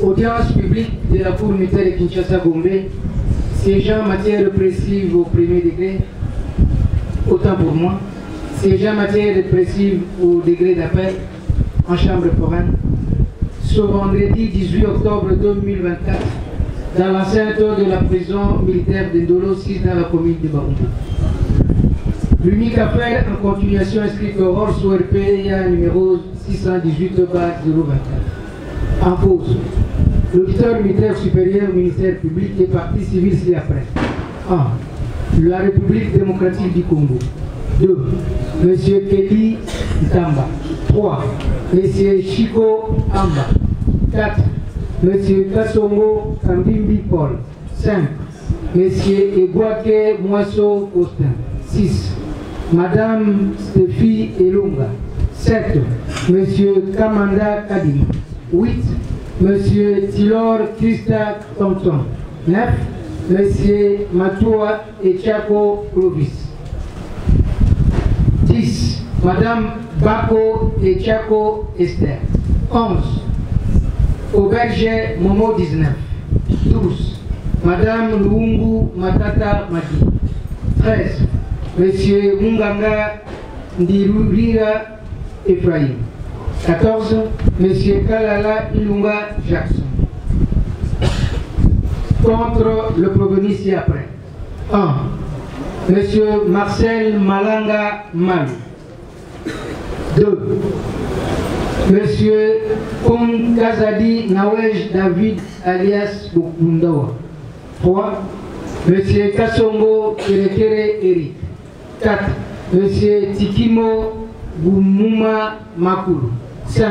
Audience publique de la Cour militaire de Kinshasa-Gombe, siégeant en matière répressive au premier degré, autant pour moi, siégeant en matière répressive au degré d'appel en chambre foraine, ce vendredi 18 octobre 2024, dans l'enceinte de la prison militaire de Ndolo 6 dans la commune de Baoumou. L'unique affaire en continuation inscrite au RORS ORPA numéro 618/024. En cause, l'auditeur militaire supérieur au ministère public et partie civile ci-après. 1. La République démocratique du Congo. 2. M. Kelly Ntamba. 3. M. Chico Amba. 4. M. Kassongo Kambimbi Paul. 5. M. Egwake Mwaso Austin. 6. Madame Stéphie Elonga. 7. M. Kamanda Kadima. 8. M. Tilor Christa Thompson. 9. M. Matua Echako Clovis. 10. Madame Bako Echako Esther. 11. Auberge Momo 19. 12. Madame Luungu Matata Madi. 13. M. Munganga Ndirurira Ephraim. 14. M. Kalala Ilunga Jackson. Contre le provenu ci-après. 1. M. Marcel Malanga Malou. 2. M. Kazadi Nawej David alias Bukundawa. 3. M. Kassongo Kerekere Eric. 4. M. Tikimo Bumuma Makulu. 5.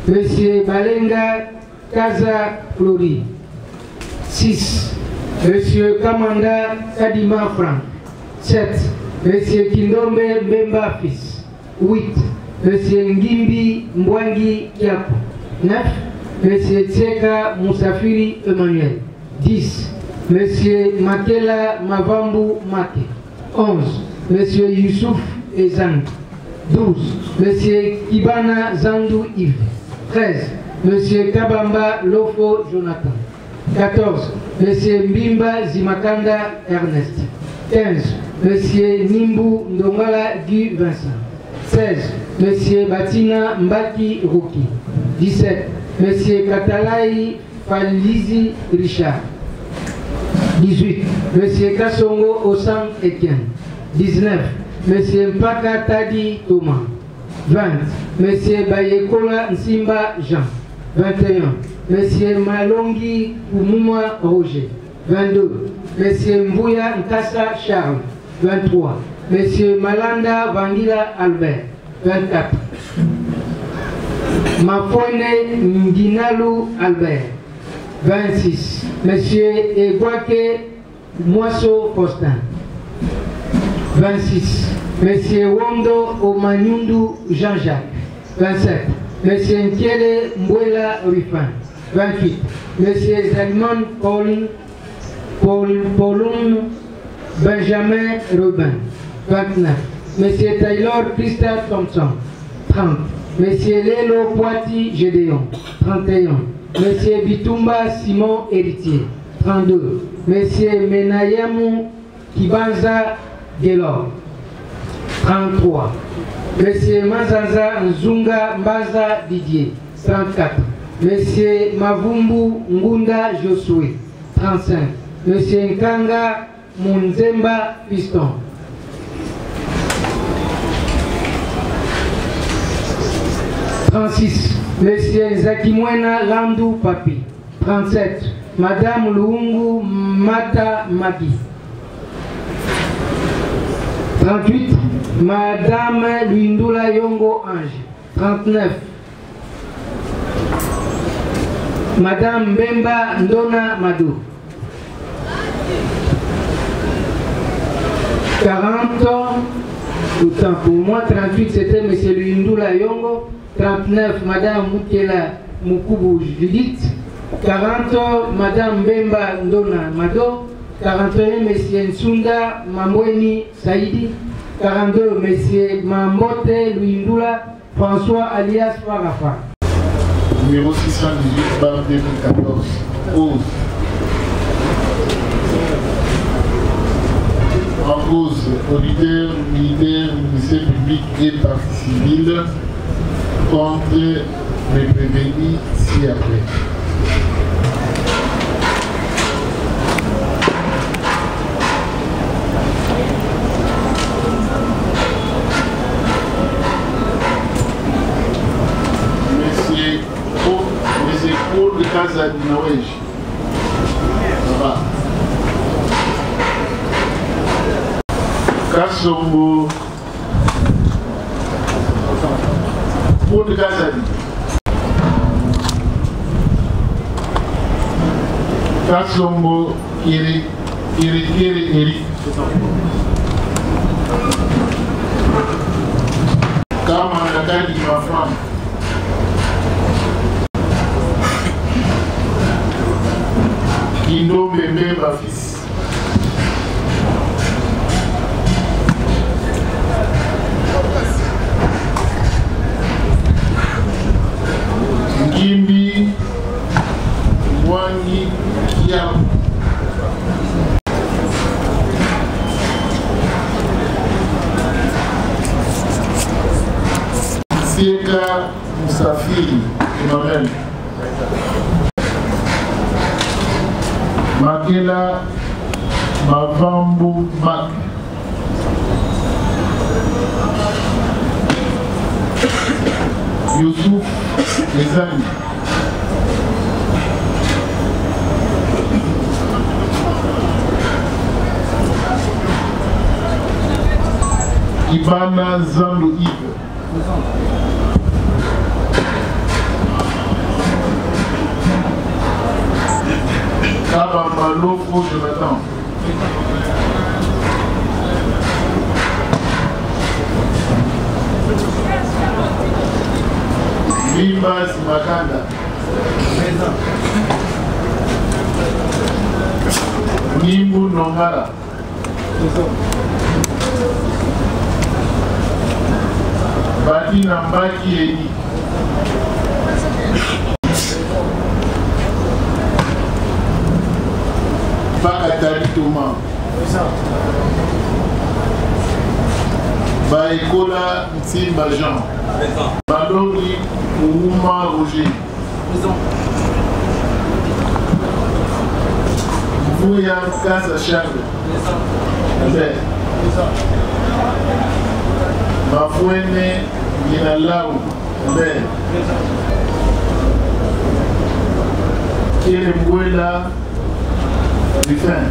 M. Balenga Kaza Flori. 6. M. Kamanda Kadima Frank. 7. M. Kindombe Mbemba Fils. 8. M. Ngimbi Mbwangi Kiapo. 9. M. Tseka Moussafiri Emmanuel. 10. M. Makela Mavambu Make. 11. M. Youssouf Ezang. 12. M. Kibana Zandou Yves. 13. M. Kabamba Lofo Jonathan. 14. M. Mbimba Zimakanda Ernest. 15. M. Nimbu Ndongala Guy Vincent. 16. M. Batina Mbaki Ruki. 17. M. Katalai Falizi Richard. 18. M. Kassongo Osang Etienne. 19. M. Mpaka Tadi Thomas. 20. M. Bayekola Nsimba Jean. 21. M. Malongi Kumuma Roger. 22. M. Mbouya Nkassa Charles. 23. M. Malanda Vangila Albert. 24. Mafone Nginalu Albert. 26. M. Egwake Mwaso Faustin. 26. M. Wondo Omanyundu Jean-Jacques. 27. M. Nkiele Mbwela Rufin. 28. M. Zalman Paulun Benjamin Robin. 29. M. Taylor Christa Thompson. 30. M. Lelo Poiti Gédéon. 31. M. Bitumba Simon Héritier. 32. M. Menayamu Kibanza Gelor. 33. M. Mazaza Nzunga Mbaza Didier. 34. M. Mavumbu Ngunda Josué. 35. M. Nkanga Munzemba Piston. 36. M. Zakimwena Landu Papi. 37. Madame Luungu Mata Magi. 38. Madame Luindula Yongo Ange. 39. Madame Bemba Ndona Madou. 40. Autant pour moi. 38 c'était M. Luindula Yongo. 39 Madame Mukela Mukubu Judith. 40 Madame Bemba Ndona Mado. 41 M. Nsunda Mambweni Saïdi. 42 M. Mambote Luindula François alias Farafa. numéro 618/2014. Cause. En cause, auditeur militaire, ministère public et partie civile contre les prévenus ci-après. Monsieur Paul de Casa Dinawej. Ça va. Kasongo. Paul de Casa Kasongo Eric. Kama Nakadi ma femme. Kindo Bembe ma fils. Ngimbi Mwangi Kiam. Sieka Musafiri Emmanuel. Makela Mavambu Mak. Youssouf Ezani. Ibana Zando Yves. Kabambalofo Jonathan. Bimba Simakanda. Nimbu Nongara. Badi Nambaki Edi. Bakatari Thomas. Baekola Nsimba Jean. Baloni Ouma Roger. Mouya Kasa Charles. Mafouene Minalau. Kirembuela Dufin.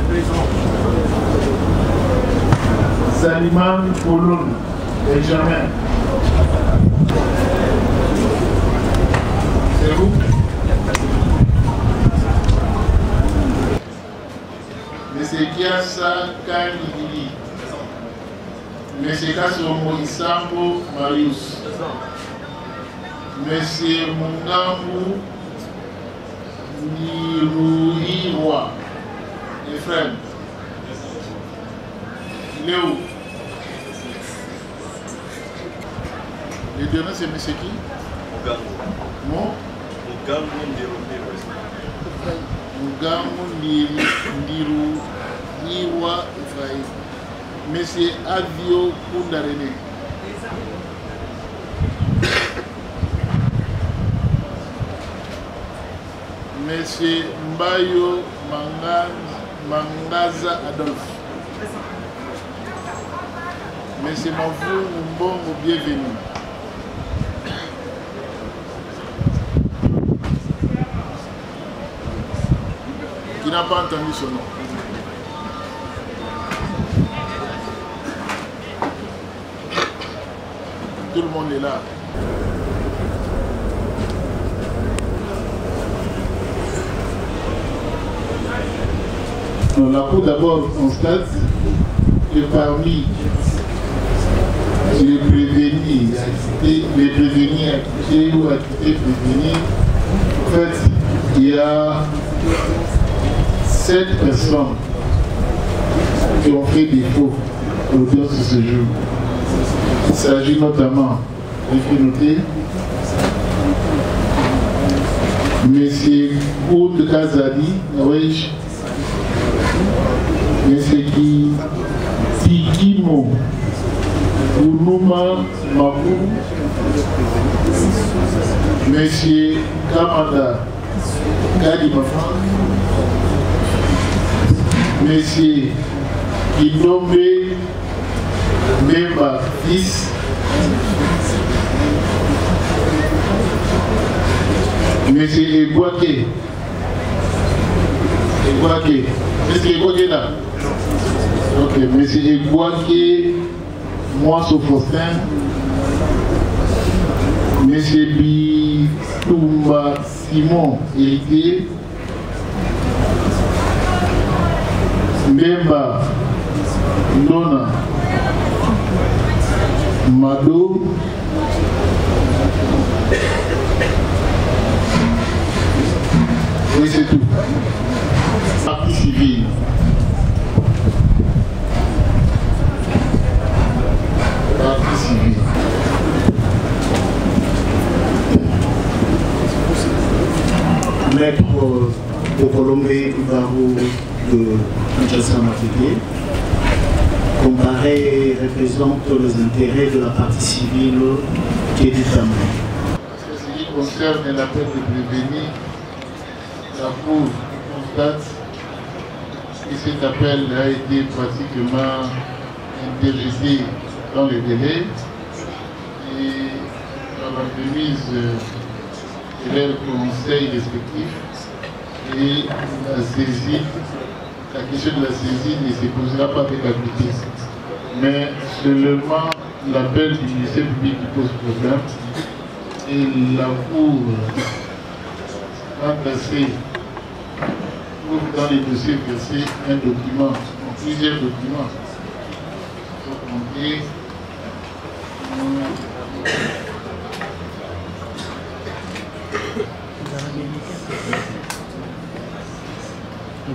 Saliman Polon. Benjamin. C'est vous? Monsieur Kiasa Kanigili. Monsieur Kassomo Isambo Marius. Monsieur Mungambu Niruhiwa. Ephraim. Léo. Le dernier c'est monsieur qui? Mugango. Mugango Ndiru Niwa Ephraim. Monsieur Avio Kundarene. Monsieur Mbayo Mangaza Adolphe. Monsieur Mavou Mbongo, bienvenue. Qui n'a pas entendu son nom? Tout le monde est là. La Cour d'abord constate que parmi les prévenus acquittés ou acquittés prévenus, en fait, il y a 7 personnes qui ont fait défaut à l'audience de ce jour. Il s'agit notamment, il faut noter, Monsieur Koud Kazadi, oui. Monsieur Tikimo Unuma Mabu, Monsieur Kamada Kadimafa, Monsieur Kinombe Memba fils, Monsieur Egwake, Monsieur Egwake là. Ok, Monsieur Egwake, moi Faustin, Monsieur Bitoumba Simon héritier, Mbemba Ndona Mado, oui c'est tout. Partie civile. Partie civile. Maître Okolombe Ibarou de Kinshasa Matete, comparé et représente les intérêts de la partie civile qui est déterminée. Ce qui concerne l'appel de prévenir, la Cour constate que cet appel a été pratiquement interjeté dans le délai et dans la remise de leur conseil respectif et la question de la saisie ne se posera pas avec acuité. Mais seulement l'appel du ministère public qui pose problème et la Cour entassée trouve dans les dossiers versés un document, plusieurs documents. Et,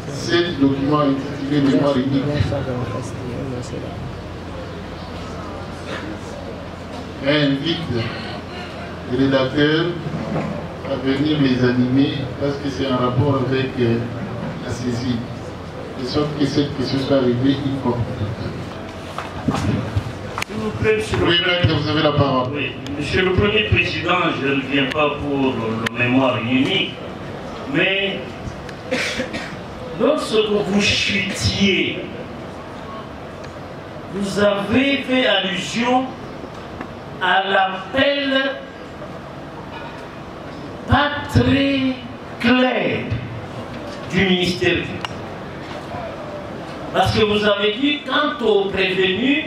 7 documents intitulés mémoire unique. Invite les rédacteurs à venir les animer parce que c'est en rapport avec la saisie. De sorte que cette question soit réglée une fois. S'il vous plaît, monsieur oui, maître, vous avez la parole. Oui. Monsieur le Premier Président, je ne viens pas pour le mémoire unique, mais lorsque vous chutiez, vous avez fait allusion à l'appel pas très clair du ministère public. Parce que vous avez dit, quant aux prévenus,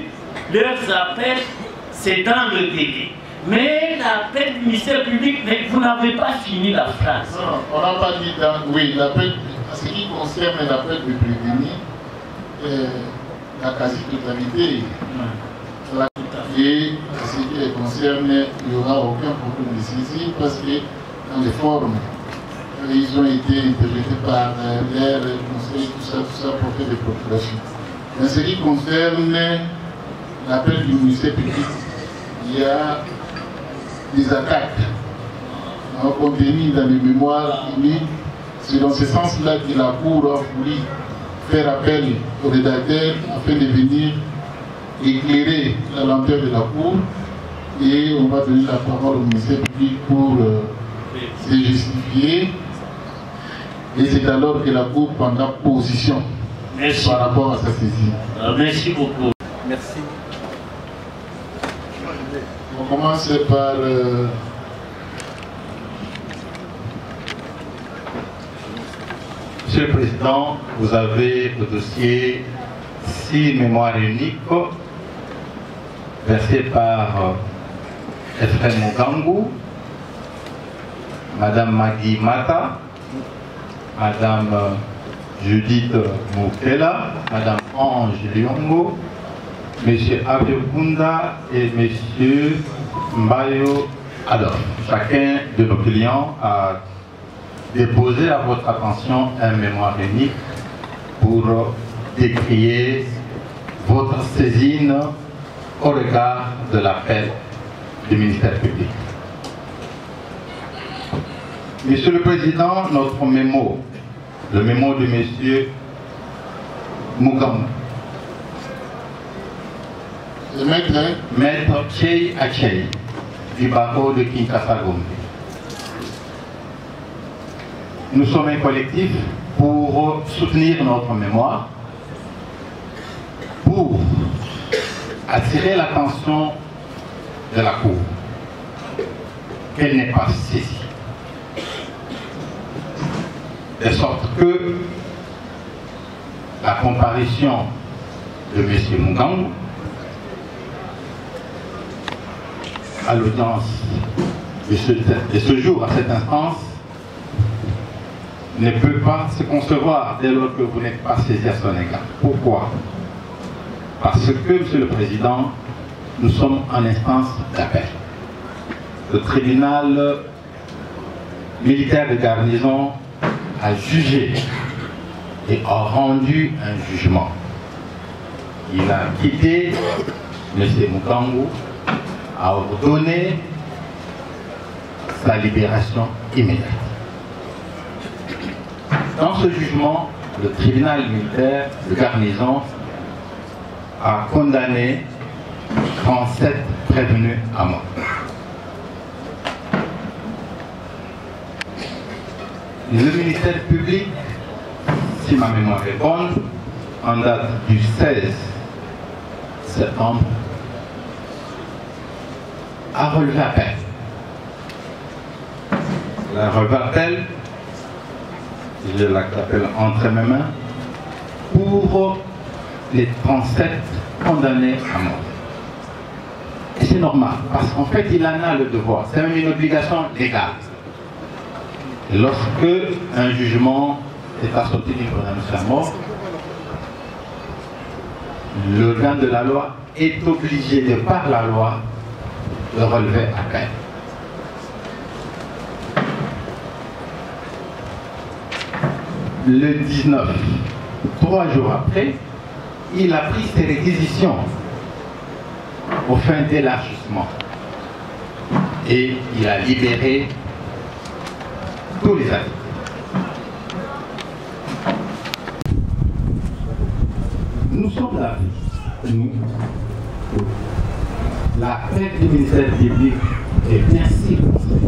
leurs appels, c'est dans le délai. Mais l'appel du ministère public, mais vous n'avez pas fini la phrase. Non, on n'a pas dit dans... Oui, l'appel, en ce qui concerne l'appel de prévenir, la quasi-totalité. Et en ce qui les concerne, il n'y aura aucun problème de saisie parce que dans les formes, ils ont été interprétés par l'air, le conseil, tout ça pour faire des procurations. En ce qui concerne l'appel du ministère public, il y a des attaques contenues dans les mémoires uniques. C'est dans ce sens-là que la Cour a voulu faire appel aux rédacteurs afin de venir éclairer la lenteur de la Cour. Et on va donner la parole au ministère public pour se justifier. Et c'est alors que la Cour prendra position par rapport à sa saisie. Merci beaucoup. Merci. On commence par... Monsieur le Président, vous avez au dossier 6 mémoires uniques versées par Ephraim Mugangou, Madame Maggie Mata, Madame Judith Moukela, Madame Ange Lyongo, Monsieur Abiokunda et Monsieur Mbayo Adolphe. Chacun de nos clients a déposé à votre attention un mémoire unique pour décrier votre saisine au regard de l'appel du ministère public. Monsieur le Président, notre mémo, le mémo de Monsieur Mugambo, Le maître, Maître Tchei Achei, du barreau de Kinshasa-Gombe. Nous sommes un collectif pour soutenir notre mémoire, pour attirer l'attention de la Cour, qu'elle n'est pas saisie. De sorte que la comparution de M. Mugambo à l'audience de ce jour, à cette instance, ne peut pas se concevoir dès lors que vous n'êtes pas saisi à son égard. Pourquoi? Parce que, Monsieur le Président, nous sommes en instance d'appel. Le tribunal militaire de garnison a jugé et a rendu un jugement. Il a quitté M. Mugambo, a ordonné sa libération immédiate. Dans ce jugement, le tribunal militaire de garnison a condamné 37 prévenus à mort. Le ministère public, si ma mémoire est bonne, en date du 16 septembre, a relevé appel. La relevé appel, je l'appelle entre mes mains, pour les 37 condamnés à mort. Et c'est normal, parce qu'en fait, il en a le devoir. C'est même une obligation légale. Et lorsque un jugement est assorti d'une condamnation à mort, l'organe de la loi est obligé, de par la loi, de relever appel. Le 19, 3 jours après, il a pris ses réquisitions aux fins d'élargissement et il a libéré tous les actes. Nous sommes là, nous, la tête du ministère public est bien circonscrite.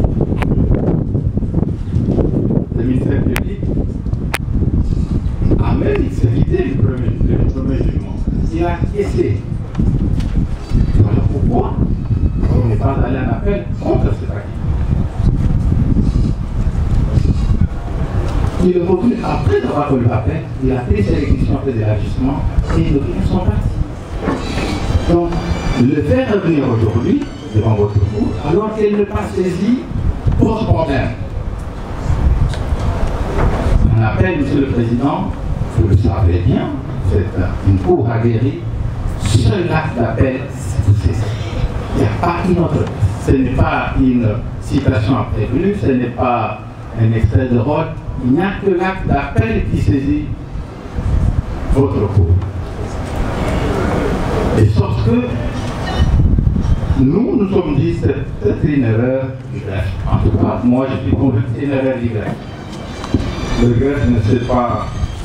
Le ministère public a même exécuté le premier jugement. Il a caissé. Voilà pourquoi on n'est pas allé en appel contre cet acte. Il est revenu après avoir relevé l'appel, il a pris ses réquisitions de l'élargissement et les documents sont partis. Donc, le faire revenir aujourd'hui devant votre cour, alors qu'elle n'est pas saisie, pose problème. Un appel, Monsieur le Président, vous le savez bien, c'est une cour aguerrie, seul acte d'appel, c'est saisir. Il n'y a pas une autre. Ce n'est pas une citation à prévenu, ce n'est pas un extrait de rote. Il n'y a que l'acte d'appel qui saisit votre cour. Et sorte que nous sommes dit que c'est une erreur du greffe. En tout cas, moi je suis convaincu que c'est une erreur du greffe. Le greffe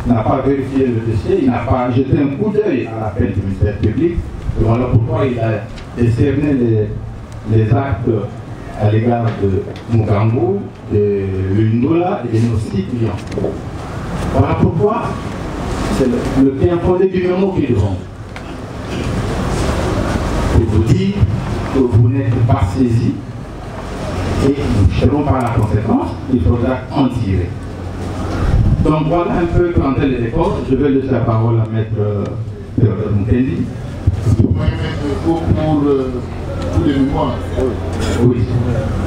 n'a pas vérifié le dossier, il n'a pas jeté un coup d'œil à l'appel du ministère public. Voilà pourquoi il a décerné les actes à l'égard de Mugambo, de Lundola et de nos 6 clients. Voilà pourquoi c'est le bien fondé du mémo qui est devant. Pour vous dire que vous n'êtes pas saisi et nous serons par la conséquence, il faudra en tirer. Donc voilà un peu quand elle est décor. Je vais laisser la parole à Maître Théodore Mukendi. vous pouvez mettre pour tous les mémoires. Oui.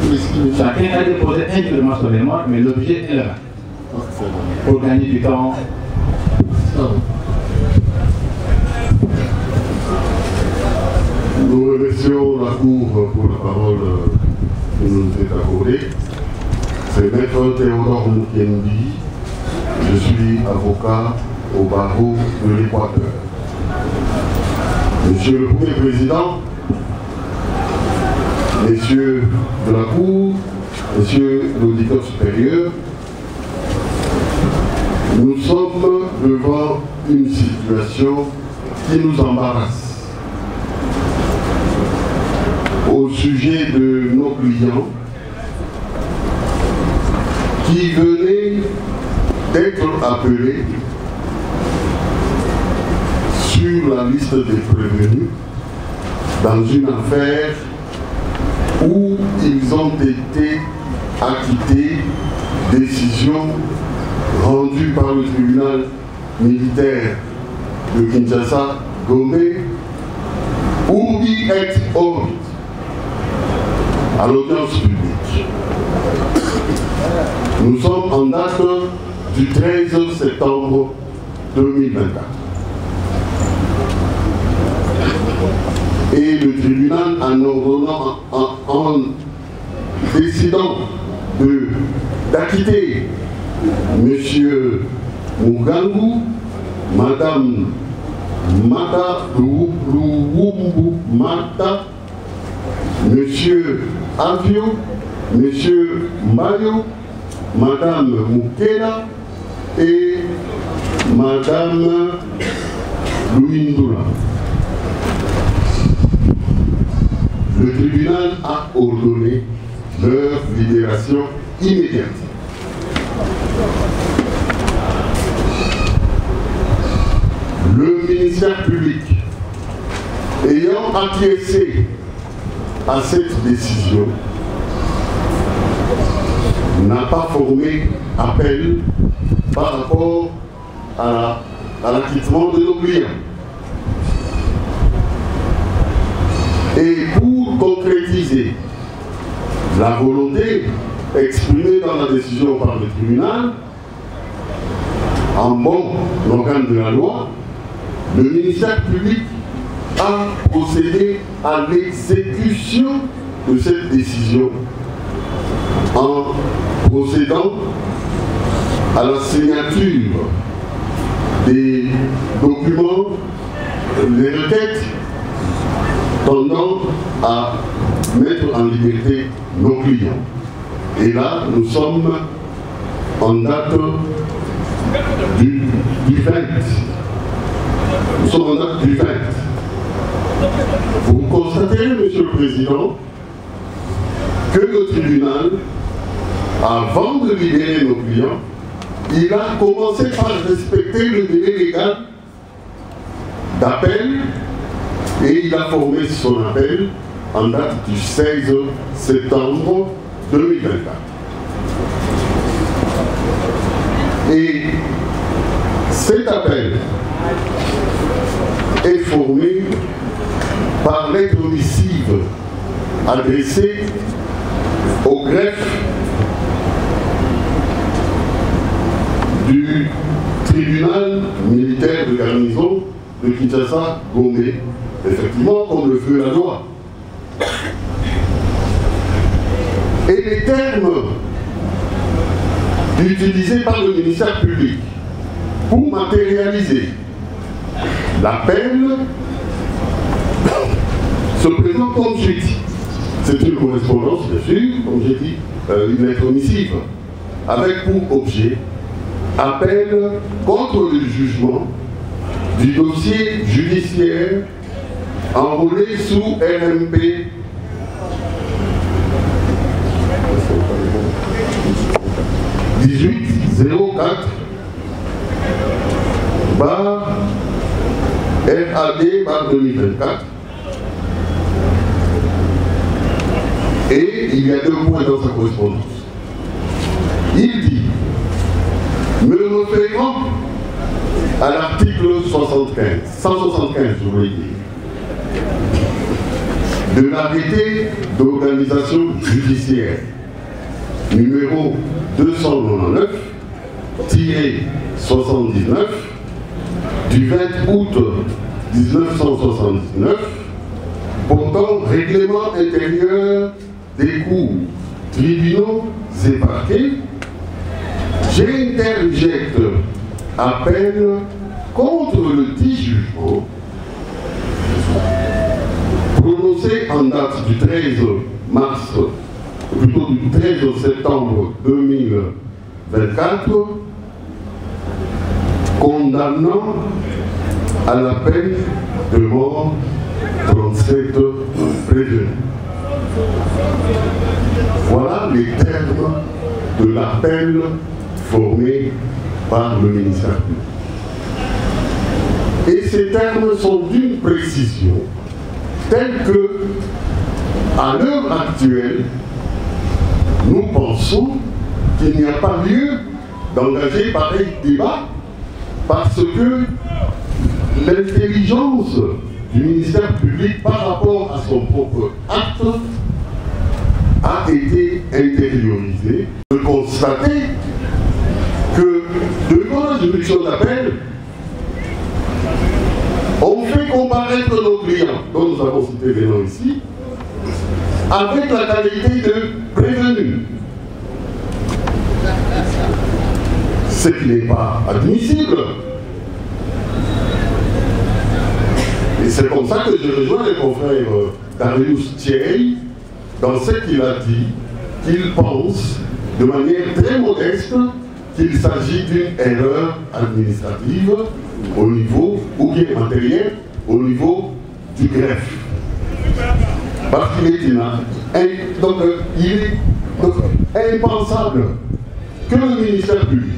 Tous les 6 mémoires. Chacun a déposé individuellement son mémoire, mais l'objet est le même. Pour gagner du temps. Nous remercions la Cour pour la parole qui nous est accordée. C'est Maître Théodore Mukendi. Je suis avocat au barreau de l'Équateur. Monsieur le Premier Président, Messieurs de la Cour, Monsieur l'auditeur supérieur, nous sommes devant une situation qui nous embarrasse au sujet de nos clients qui venaient d'être appelés sur la liste des prévenus dans une affaire où ils ont été acquittés, décision rendue par le tribunal militaire de Kinshasa, Gomé, urbi et orbit, à l'audience publique. Nous sommes en date du 13 septembre 2024. Et le tribunal, en décidant d'acquitter M. Mugangu, Madame Mata Luwumbu Mata, M. Avio, M. Mayo, Madame Mukela et Madame Louindula. Le tribunal a ordonné leur libération immédiate. Le ministère public, ayant acquiescé à cette décision, n'a pas formé appel par rapport à l'acquittement de nos clients. Et pour concrétiser la volonté exprimée dans la décision par le tribunal, en bon organe de la loi, le ministère public a procédé à l'exécution de cette décision en procédant à la signature des documents, les requêtes tendant à mettre en liberté nos clients. Et là, nous sommes en date du 20. Nous sommes en date du 20. Vous constatez, Monsieur le Président, que le tribunal, avant de libérer nos clients, il a commencé par respecter le délai légal d'appel et il a formé son appel en date du 16 septembre 2024. Et cet appel est formé par lettre missive adressée au greffe du tribunal militaire de garnison de Kinshasa, Gomé, effectivement comme le veut la loi. Et les termes utilisés par le ministère public pour matérialiser l'appel se présentent comme suite. C'est une correspondance, bien sûr, comme j'ai dit, une lettre missive, avec pour objet appel contre le jugement du dossier judiciaire enrôlé sous RMP 1804 RAD 2024. Et il y a deux points dans sa correspondance. Il dit, me référant à l'article 175, je voulais dire, de l'arrêté d'organisation judiciaire numéro 299-79 du 20 août 1979 portant règlement intérieur des cours, tribunaux et parquets, j'interjecte appel contre le dit jugement prononcé en date du 13 mars plutôt du 13 septembre 2024, condamnant à la peine de mort 37 prévenus. Voilà les termes de l'appel formé par le ministère public. Et ces termes sont d'une précision telle que, à l'heure actuelle, nous pensons qu'il n'y a pas lieu d'engager pareil débat parce que l'intelligence du ministère public par rapport à son propre acte a été intériorisée. De constater que devant la juridiction d'appel, on fait comparaître nos clients, dont nous avons cité les noms ici, avec la qualité de prévenu. Ce qui n'est pas admissible. Et c'est comme ça que je rejoins les confrères Darius Thierry dans ce qu'il a dit, qu'il pense de manière très modeste qu'il s'agit d'une erreur administrative au niveau, ou bien matériel, au niveau du greffe. Parce qu'il est impensable que le ministère public,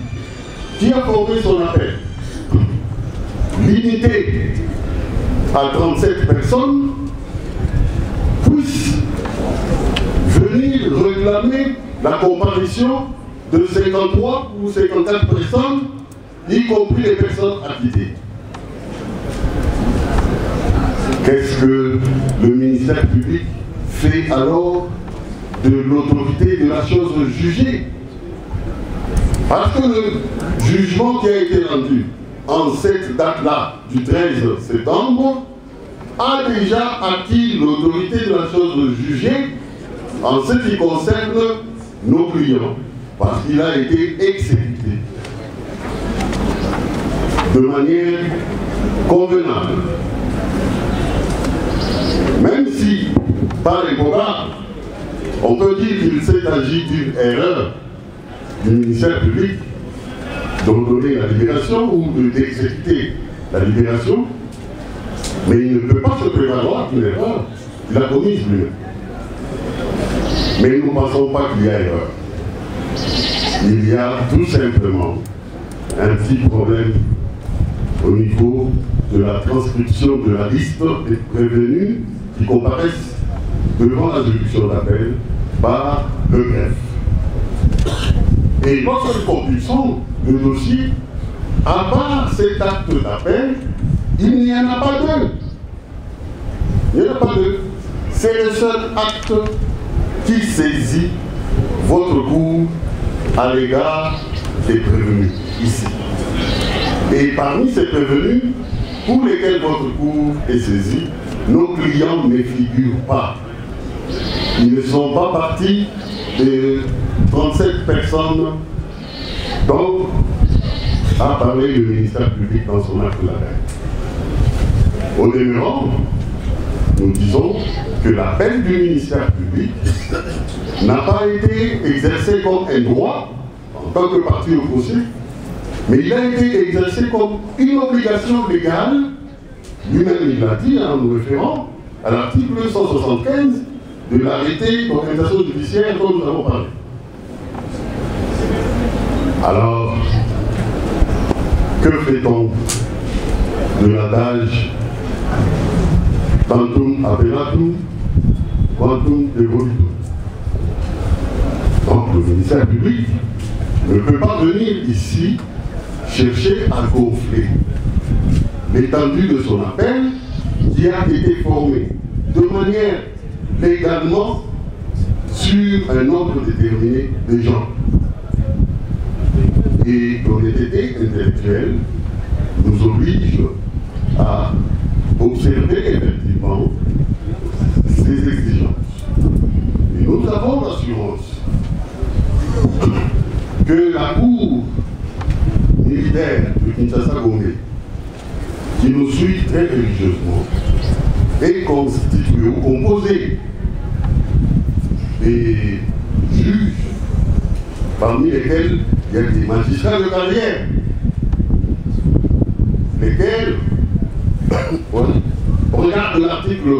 qui a formé son appel, limité à 37 personnes, puisse venir réclamer la comparution de 53 ou 54 personnes, y compris les personnes acquittées. Qu'est-ce que le ministère public fait alors de l'autorité de la chose jugée? Parce que le jugement qui a été rendu en cette date-là, du 13 septembre, a déjà acquis l'autorité de la chose jugée en ce qui concerne nos clients, parce qu'il a été exécuté de manière convenable. Même si, par improbable, on peut dire qu'il s'est agi d'une erreur du ministère public d'ordonner la libération ou d'exécuter la libération, mais il ne peut pas se prévaloir d'une erreur qu'il a commise lui-même. Mais nous ne pensons pas qu'il y a erreur. Il y a tout simplement un petit problème au niveau de la transcription de la liste des prévenus qui comparaissent devant la juridiction d'appel par le greffe. Et lorsque nous compulsons le dossier, à part cet acte d'appel, il n'y en a pas deux. Il n'y en a pas deux. C'est le seul acte qui saisit votre cour à l'égard des prévenus ici. Et parmi ces prévenus, pour lesquels votre cour est saisie, nos clients ne figurent pas. Ils ne sont pas partis de 37 personnes dont a parlé le ministère public dans son acte d'arrêt. Au demeurant, nous disons que l'appel du ministère public n'a pas été exercé comme un droit en tant que partie au procès, mais il a été exercé comme une obligation légale. Lui-même, il l'a dit en nous référant à l'article 175 de l'arrêté d'organisation judiciaire dont nous avons parlé. Alors, que fait-on de l'adage tantum appellatum, quantum devolutum? Donc, le ministère public ne peut pas venir ici chercher à gonfler l'étendue de son appel qui a été formé de manière légalement sur un nombre déterminé de gens. Et l'honnêteté intellectuelle nous oblige à observer effectivement ces exigences. Et nous avons l'assurance que la cour militaire de Kinshasa-Gombe, qui nous suit très religieusement, est constituée ou composée des parmi lesquels il y a des magistrats de carrière, lesquels, on regarde l'article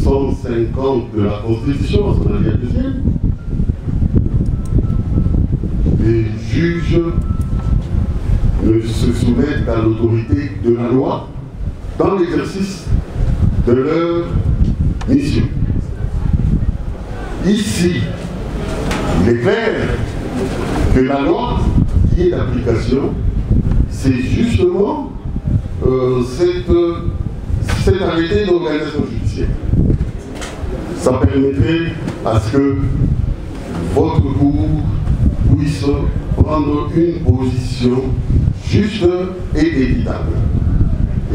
150 de la Constitution, son alinéa 2e, les juges ne se soumettent qu'à l'autorité de la loi dans l'exercice de leur mission. Ici, il est clair que la loi qui est d'application, c'est justement cet arrêté d'organisation judiciaire. Ça permettrait à ce que votre cour puisse prendre une position juste et équitable.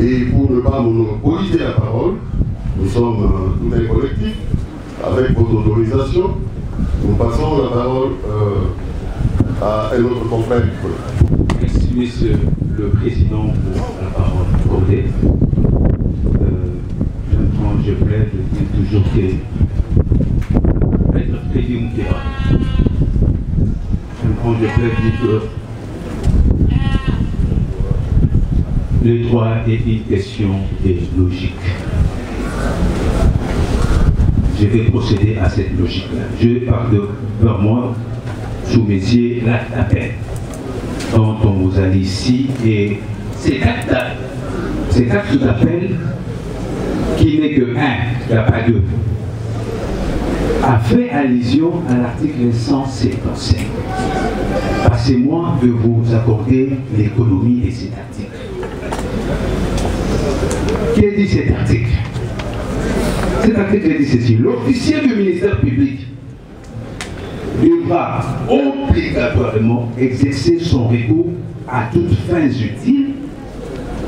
Et pour ne pas monopoliser la parole, nous sommes tout un collectif, avec votre autorisation, nous passons la parole à un autre confrère. Merci, Monsieur le Président, pour la parole accordée. Je plaide, je dis toujours que être Freddy Moukeba. Je plaide que le droit est une question de logique. Je vais procéder à cette logique-là. Je parle vers moi, sous mes yeux, l'acte d'appel dont on vous a dit ici, et cet acte d'appel, qui n'est que un, il n'y a pas deux, a fait allusion à l'article 175. Passez-moi de vous accorder l'économie de cet article. Qu'est-ce que dit cet article? Cet article dit ceci: l'officier du ministère public devra obligatoirement exercer son recours à toutes fins utiles,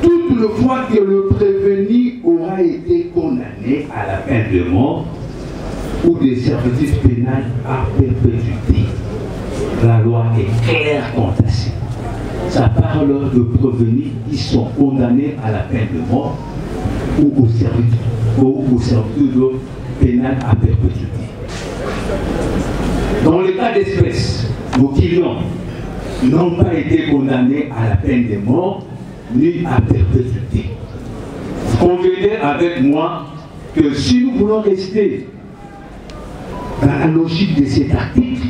toutefois que le prévenu aura été condamné à la peine de mort ou des servitudes pénales à perpétuité. La loi est claire quant à ça. Ça parle de prévenus qui sont condamnés à la peine de mort ou aux servitudes pénales à perpétuité. Dans le cas d'espèce, nos clients n'ont pas été condamnés à la peine de mort ni à perpétuité. Vous convenez avec moi que si nous voulons rester dans la logique de cet article,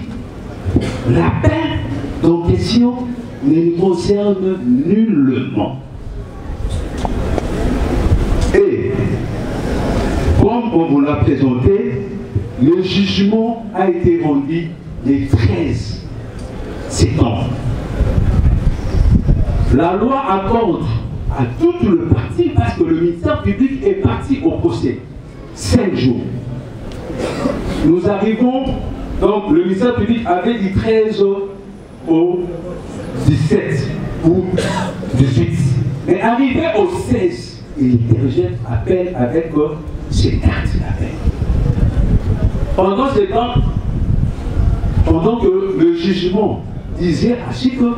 la peine en question ne nous concerne nullement. Et comme on vous l'a présenté, le jugement a été rendu le 13 septembre. La loi accorde à tout le parti, parce que le ministère public est parti au procès, 5 jours. Nous arrivons, donc le ministère public avait du 13 au 17 ou 18. Mais arrivé au 16, il interjette appel avec ses cartes d'appel. Pendant ce temps, pendant que le jugement disait à ce que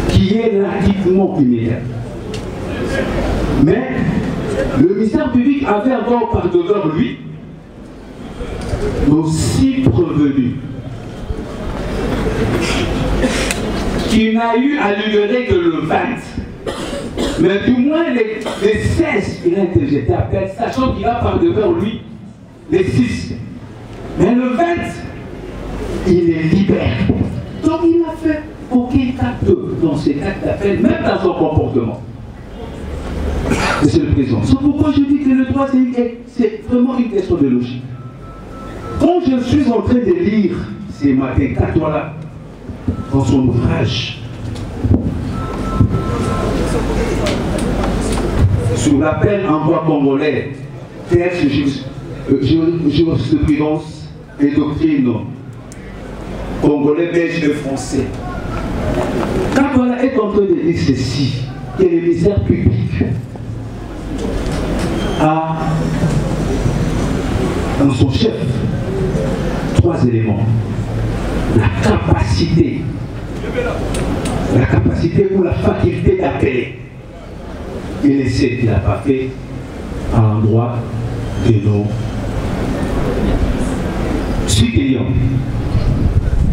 qui est l'acquittement immédiat. Mais le ministère public avait encore par devant lui nos 6 prévenus qui n'a eu à libérer que le 20. Mais du moins les 16 il a interjeté appel, sachant qu'il a par devant lui les 6. Mais le 20, il les libère. Donc il a fait aucun acte dans cet acte d'appel, même dans son comportement. Monsieur le Président, c'est pourquoi je dis que le droit, c'est vraiment une question de logique. Quand je suis en train de lire ces matins, Katoala, dans son ouvrage, sur l'appel en droit congolais, texte, jurisprudence et doctrine congolais, belge et français. Katoala est en train de dire ceci, que le ministère public a dans son chef 3 éléments. La capacité ou la faculté d'appeler. Et l'essai qu'il n'a pas fait à l'endroit de nos supérieurs.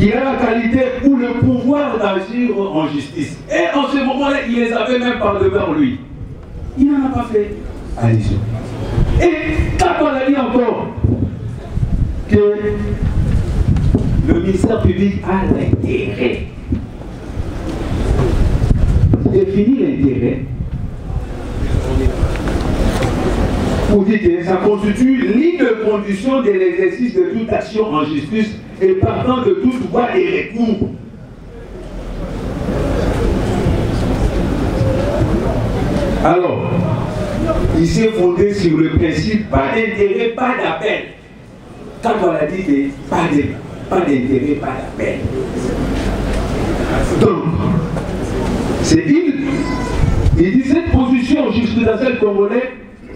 il a la qualité ou le pouvoir d'agir en justice. Et en ce moment-là, il les avait même par devant lui. Il n'en a pas fait allusion. Et quand on a dit encore que le ministère public a l'intérêt, définir l'intérêt, pour dire que ça constitue l'une des conditions de l'exercice de toute action en justice et partant de toute voie et recours. Alors, il s'est fondé sur le principe pas d'intérêt, pas d'appel. Quand on a dit que pas d'intérêt, pas d'appel. Donc, c'est il dit cette position jurisprudentielle congolaise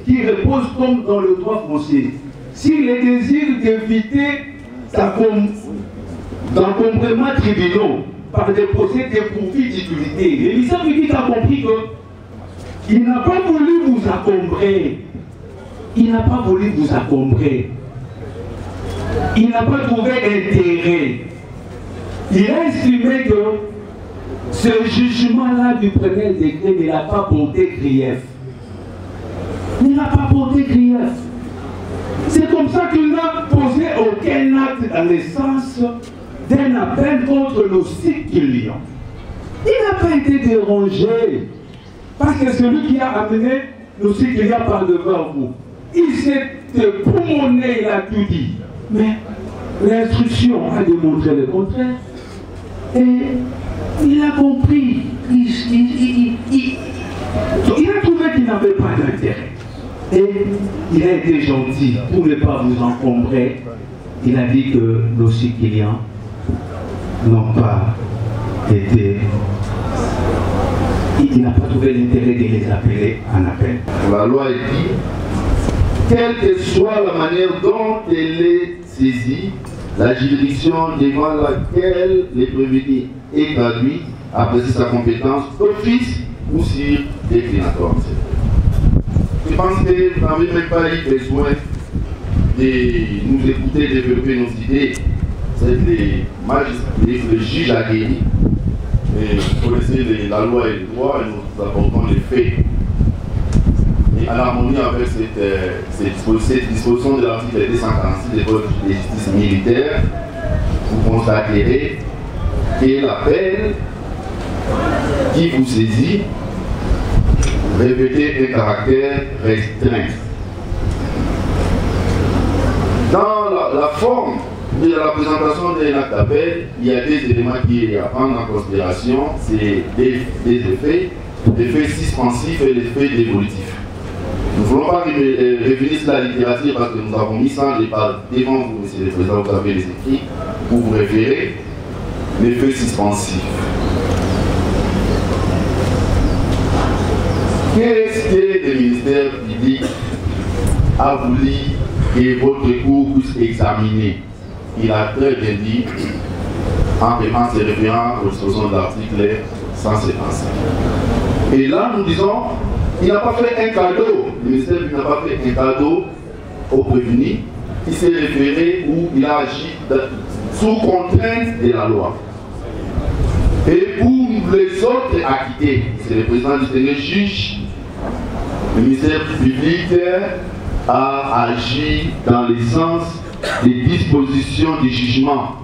qui repose comme dans le droit français. S'il est désir d'éviter d'encombrement tribunaux par des procès dépourvus d'utilité, le ministère public a compris qu'il n'a pas voulu vous encombrer. Il n'a pas voulu vous encombrer. Il n'a pas trouvé intérêt. Il a estimé que ce jugement-là du premier décret ne l'a pas porté grief. Il n'a pas porté grief. C'est comme ça qu'il n'a posé aucun acte dans le sens d'un appel contre nos 6 clients. Il n'a pas été dérangé. Parce que celui qui a amené nos 6 clients par devant vous, il s'est poumonné, il a tout dit. Mais l'instruction a démontré le contraire. Et il a compris. Il a trouvé qu'il n'avait pas d'intérêt. Et il a été gentil pour ne pas vous encombrer. Il a dit que nos 6 clients n'ont pas été... Il n'a pas trouvé l'intérêt de les appeler en appel. La loi dit, quelle que soit la manière dont elle est saisie, la juridiction devant laquelle les prévenus est traduit apprécie sa compétence d'office ou sur déclinatoire. Je pense que vous n'avez même pas eu besoin de nous écouter développer nos idées. C'est les juges aguerris. Vous connaissez la loi et le droit et nous apportons les faits. Et en harmonie avec cette disposition de l'article 246 du Code de justice militaire, vous constaterez que l'appel qui vous saisit revêtait un caractère restreint. Dans la forme de la présentation d'un acte d'appel, il y a des éléments qui sont à prendre en considération, c'est des effets, l'effet suspensif et l'effet dévolutif. Nous ne voulons pas revenir sur la littérature parce que nous avons mis ça devant vous, monsieur le président, vous avez les écrits, pour vous référer l'effet suspensif. Qu'est-ce que le ministère public a voulu que votre cours puisse examiner? Il a très bien dit, en paiement ses référents aux dispositions de l'article 155. Et là, nous disons, il n'a pas fait un cadeau, le ministère n'a pas fait un cadeau au prévenu, il s'est référé ou il a agi sous contrainte de la loi. Et pour les autres acquittés, c'est le président du Sénat juge, le ministère public a agi dans le sens des dispositions du jugement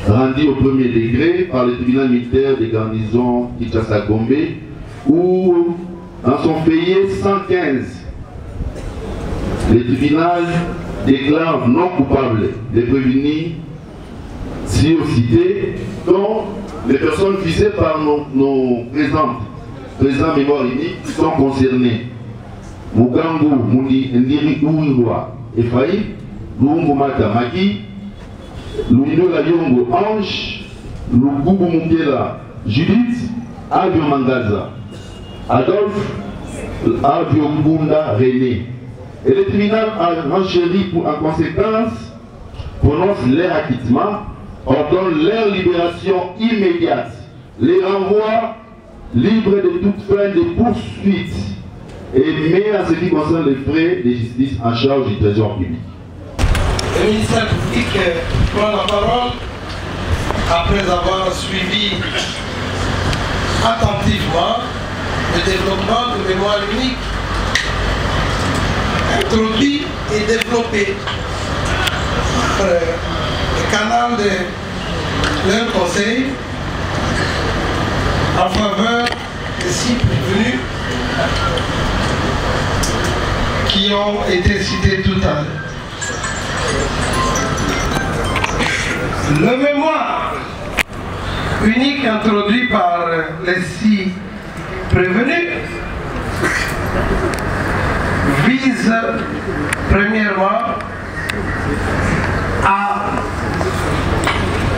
rendues au premier degré par le tribunal militaire de garnison Kinshasa-Gombe, où dans son pays 115, le tribunal déclare non coupable les prévenus cités, dont les personnes visées par nos présidents mémoire unique sont concernés. Mugangu Ndiri Ouirwa Ephraïm, Luungu Mata Maki, Luindo Layongo Ange, Lugubu Mungela Judith, Avio Mangaza, Adolphe, Avio Bunda René. Et le tribunal a renchéri en conséquence, prononce leur acquittement, ordonne leur libération immédiate, les renvoie libres de toute fin de poursuite et met en ce qui concerne les frais de justice en charge du trésor public. Le ministère public prend la parole après avoir suivi attentivement le développement de mémoire unique, introduit et développé par le canal de leur conseil en faveur des 6 prévenus qui ont été cités tout à l'heure. Le mémoire unique introduit par les 6 prévenus vise premièrement à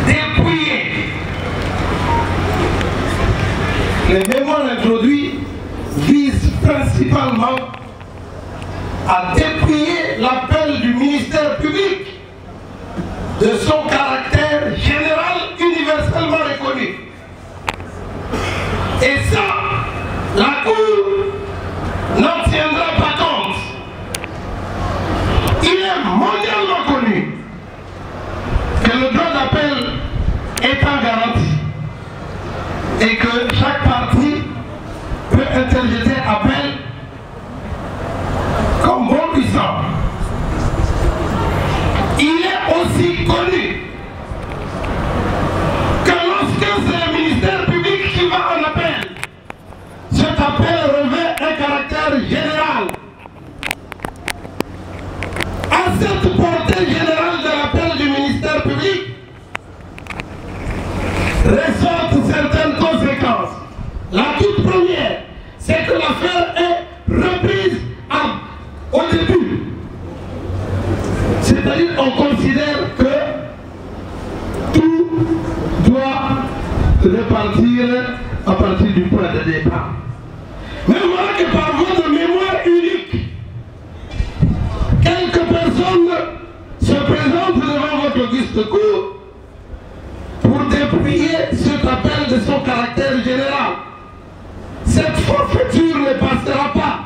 dépouiller. Les mémoires introduits visent principalement à dépouiller l'appel du ministère public de son caractère général universellement reconnu. Et ça, la Cour n'en tiendra pas compte. Il est mondialement connu que le droit d'appel est en garantie et que chaque partie peut interjeter appel comme bon lui semble. Il est aussi connu que lorsque c'est le ministère public qui va en appel, cet appel revêt un caractère général. À cette portée générale de l'appel du ministère public ressortent certaines conséquences. La toute première, c'est que l'affaire est reprise au début. C'est-à-dire qu'on considère que tout doit repartir à partir du point de départ. Mais voilà que par voie de mémoire unique, quelques personnes se présentent devant votre auguste cour pour dépouiller cet appel de son caractère général. Cette forfaiture ne passera pas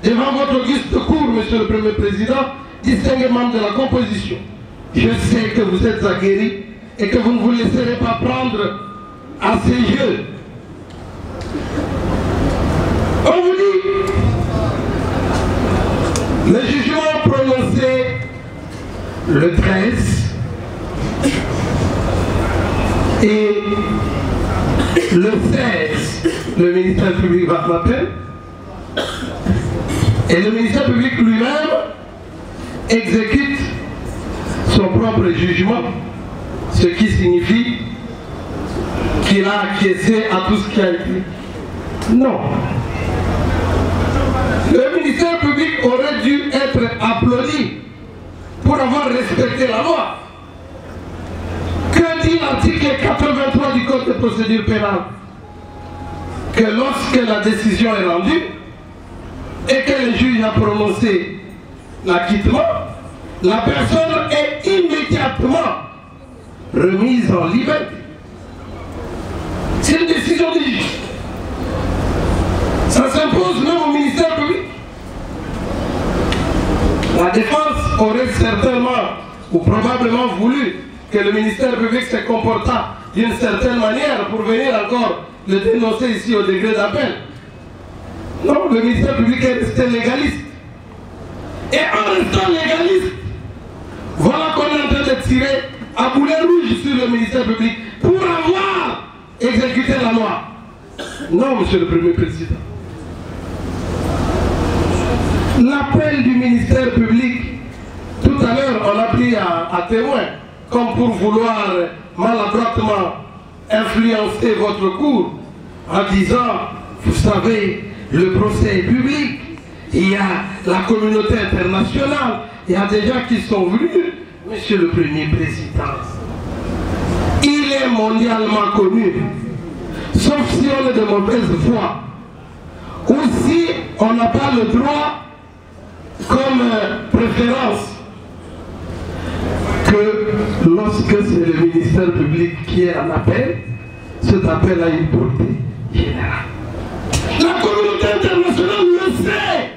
devant votre auguste cour, Monsieur le Premier Président, distingué membre de la composition. Je sais que vous êtes aguerris et que vous ne vous laisserez pas prendre à ces jeux. On vous dit, le jugement prononcé le 13 et le 16, le ministère public va m'appeler et le ministère public lui-même exécute son propre jugement, ce qui signifie qu'il a acquiescé à tout ce qui a été. Non. Le ministère public aurait dû être applaudi pour avoir respecté la loi. Que dit l'article 83 du Code de procédure pénale? Que lorsque la décision est rendue et que le juge a prononcé l'acquittement, la personne est immédiatement remise en liberté. C'est une décision du juge. Ça s'impose même au ministère public. La défense aurait certainement ou probablement voulu que le ministère public se comportât d'une certaine manière pour venir encore le dénoncer ici au degré d'appel. Non, le ministère public est resté légaliste. Et en restant légaliste, voilà qu'on est en train de tirer à boulet rouge sur le ministère public pour avoir exécuté la loi. Non, Monsieur le Premier Président. L'appel du ministère public, tout à l'heure, on a pris à témoin, comme pour vouloir maladroitement influencer votre cour, en disant, vous savez, le procès est public, il y a la communauté internationale, il y a des gens qui sont venus, Monsieur le Premier Président. Il est mondialement connu, sauf si on est de mauvaise foi, ou si on n'a pas le droit comme préférence que lorsque c'est le ministère public qui est en appel, cet appel a une portée générale. La communauté internationale le sait.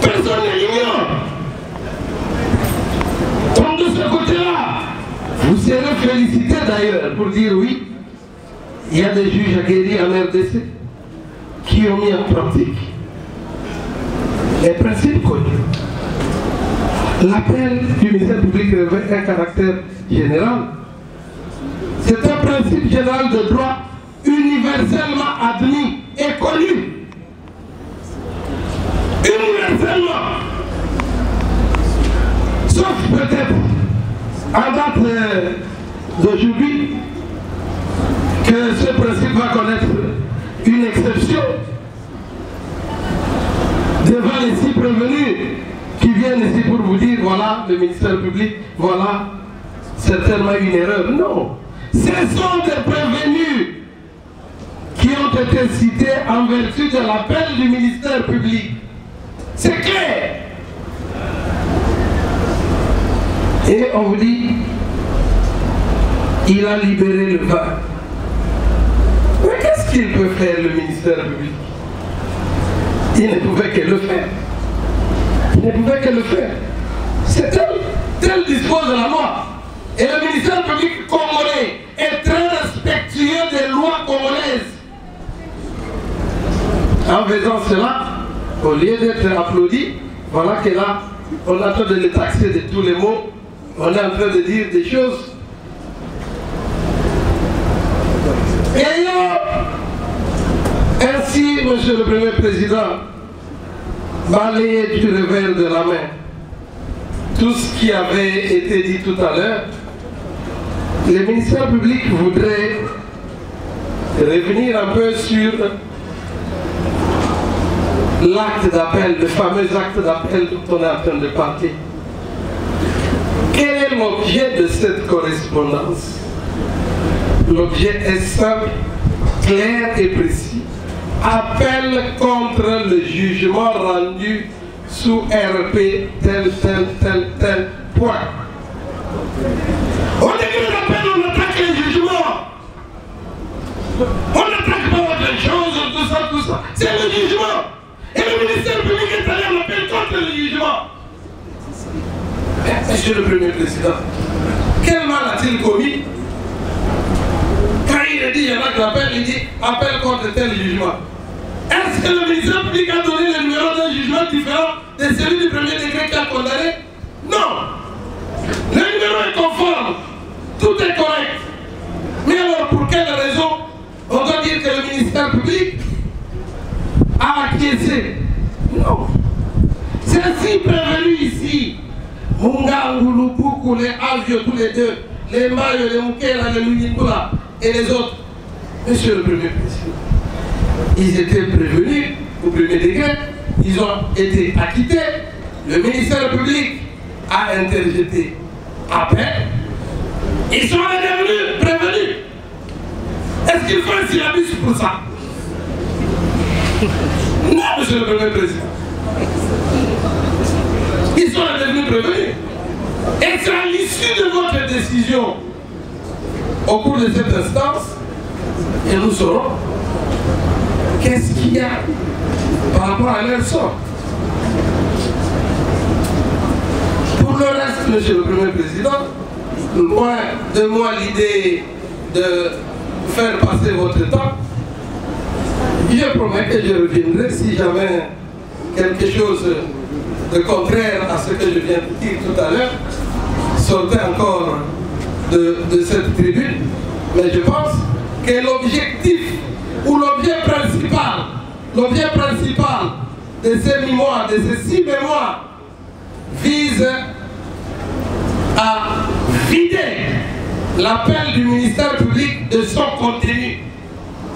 Personne ne l'ignore. Donc de ce côté-là, vous serez il y a des juges aguerris en RDC qui ont mis en pratique les principes connus. L'appel du ministère public revêt un caractère général. C'est un principe général de droit universellement admis et connu. Universellement. Sauf peut-être en date d'aujourd'hui que ce principe va connaître une exception devant les 6 prévenus qui viennent ici pour vous dire voilà le ministère public, voilà certainement une erreur. Non, ce sont des prévenus qui ont été cités en vertu de l'appel du ministère public. C'est clair. Et on vous dit, il a libéré le vin. Mais qu'est-ce qu'il peut faire le ministère public? Il ne pouvait que le faire. Il ne pouvait que le faire. C'est tel dispose de la loi. Et le ministère public congolais est très respectueux des lois congolaises. En faisant cela, au lieu d'être applaudi, voilà que là, on est en train de les taxer de tous les mots. On est en train de dire des choses. Ayant ainsi, Monsieur le Premier Président, balayé du revers de la main tout ce qui avait été dit tout à l'heure, le ministère public voudrait revenir un peu sur l'acte d'appel, le fameux acte d'appel dont on est en train de parler. Quel est l'objet de cette correspondance? L'objet est simple, clair et précis. Appel contre le jugement rendu sous RP tel point. On écrit l'appel, on attaque les jugements. On n'attaque pas autre chose, tout ça. C'est le jugement. Et le ministère public est allé en appel contre le jugement. Monsieur le Premier Président, quel mal a-t-il commis? Quand il dit, il y en a qui l'appellent, il dit appel contre tel jugement. Est-ce que le ministère public a donné le numéro d'un jugement différent de celui du premier décret qui a condamné? Non. Le numéro est conforme. Tout est correct. Mais alors, pour quelle raison on doit dire que le ministère public a acquiescé? Non. C'est ainsi prévenu ici. Mungangu, Lubuku, les Avio, tous les deux, les Mayo, les Mukela, les Luyingula et les autres. Monsieur le Premier Président, ils étaient prévenus au premier degré, ils ont été acquittés, le ministère public a interjeté appel, ils sont devenus prévenus. Est-ce qu'il faut un syllabus pour ça? Non, Monsieur le Premier Président. Ils sont devenus prévenus. Et c'est à l'issue de votre décision, au cours de cette instance, et nous saurons qu'est-ce qu'il y a par rapport à leur sort. Pour le reste, Monsieur le Premier Président, loin de moi l'idée de faire passer votre temps, je promets que je reviendrai si jamais quelque chose de contraire à ce que je viens de dire tout à l'heure sortait encore de cette tribune. Mais je pense que l'objectif ou l'objet principal de ces mémoires, de ces 6 mémoires, vise à vider l'appel du ministère public de son contenu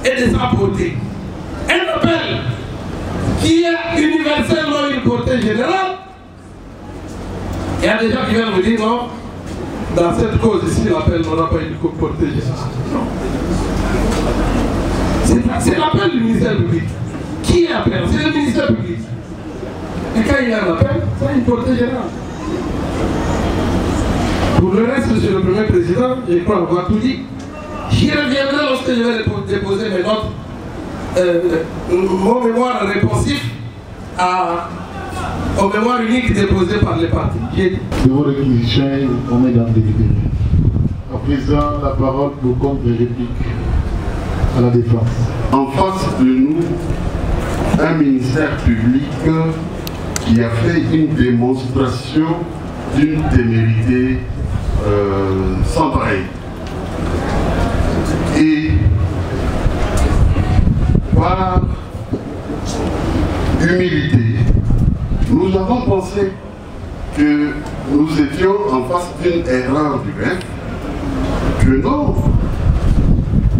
et de sa portée. Un appel qui est universellement une portée générale. Il y a des gens qui viennent vous dire non, dans cette cause ici, l'appel n'aura pas une portée générale. Non. C'est l'appel du ministère public. Qui est appelé? C'est le ministère public. Et quand il y a un appel, ça a une portée générale. Pour le reste, Monsieur le Premier Président, je crois avoir tout dit. J'y reviendrai lorsque je vais déposer mes notes. Mon mémoire réponsif au mémoire unique déposé par les partis. De vos réquisitions, on est dans le délibéré. À présent, la parole pour compte des répliques. à la Défense. En face de nous, un ministère public qui a fait une démonstration d'une témérité sans pareil. Et par humilité, nous avons pensé que nous étions en face d'une erreur du greffe, que non,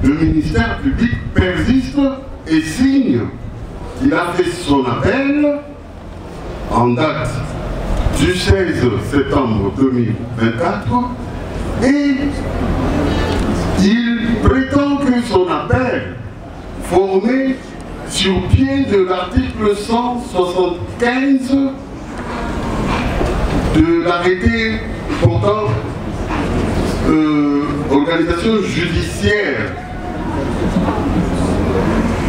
le ministère public persiste et signe qu'il a fait son appel en date du 16 septembre 2024 et il prétend que son appel, formé sur pied de l'article 175 de l'arrêté portant organisation judiciaire,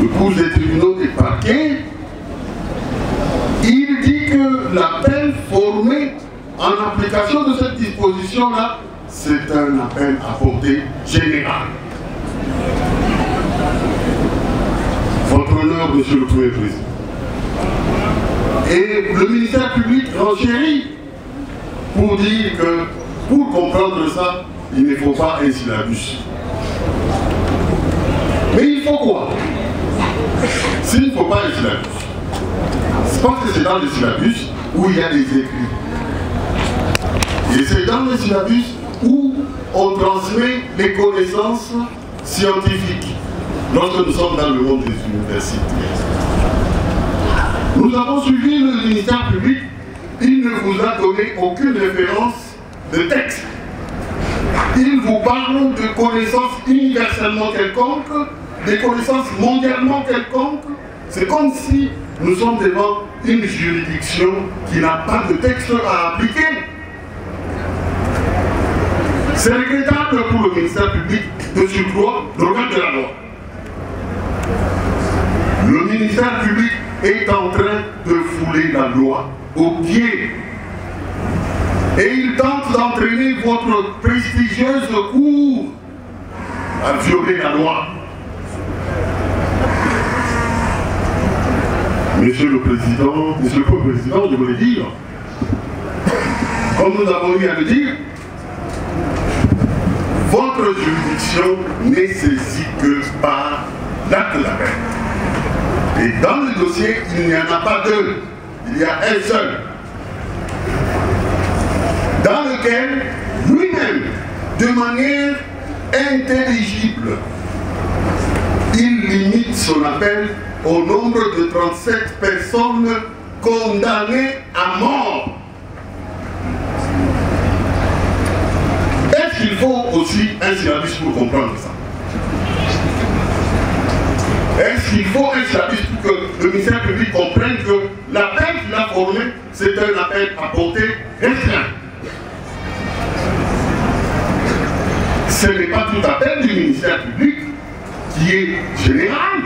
le cours des tribunaux et parquets, il dit que l'appel formé en application de cette disposition-là, c'est un appel à portée générale. Votre honneur, Monsieur le Premier Président. Et le ministère public renchérit pour dire que pour comprendre ça, il ne faut pas un syllabus. Mais il faut quoi? S'il ne faut pas un syllabus, c'est parce que c'est dans le syllabus où il y a des écrits. Et c'est dans le syllabus où on transmet les connaissances scientifiques lorsque nous sommes dans le monde des universités. Nous avons suivi le ministère public, il ne vous a donné aucune référence de texte. Il vous parle de connaissances universellement quelconques, des connaissances mondialement quelconques. C'est comme si nous sommes devant une juridiction qui n'a pas de texte à appliquer. C'est regrettable pour le ministère public de surcroît l'organe de la loi. Le ministère public est en train de fouler la loi au pied. Et il tente d'entraîner votre prestigieuse cour à violer la loi. Monsieur le Président, Monsieur le Président, je voulais dire, comme nous avons eu à le dire, votre juridiction n'est saisie que par l'acte d'appel. Et dans le dossier, il n'y en a pas deux, il y a un seul, dans lequel lui-même, de manière intelligible, il limite son appel au nombre de 37 personnes condamnées à mort. Est-ce qu'il faut aussi un syllabus pour comprendre ça? Est-ce qu'il faut un syllabus pour que le ministère public comprenne que l'appel qu'il a formé, c'est un appel à portée restreinte? Ce n'est pas tout appel du ministère public qui est général.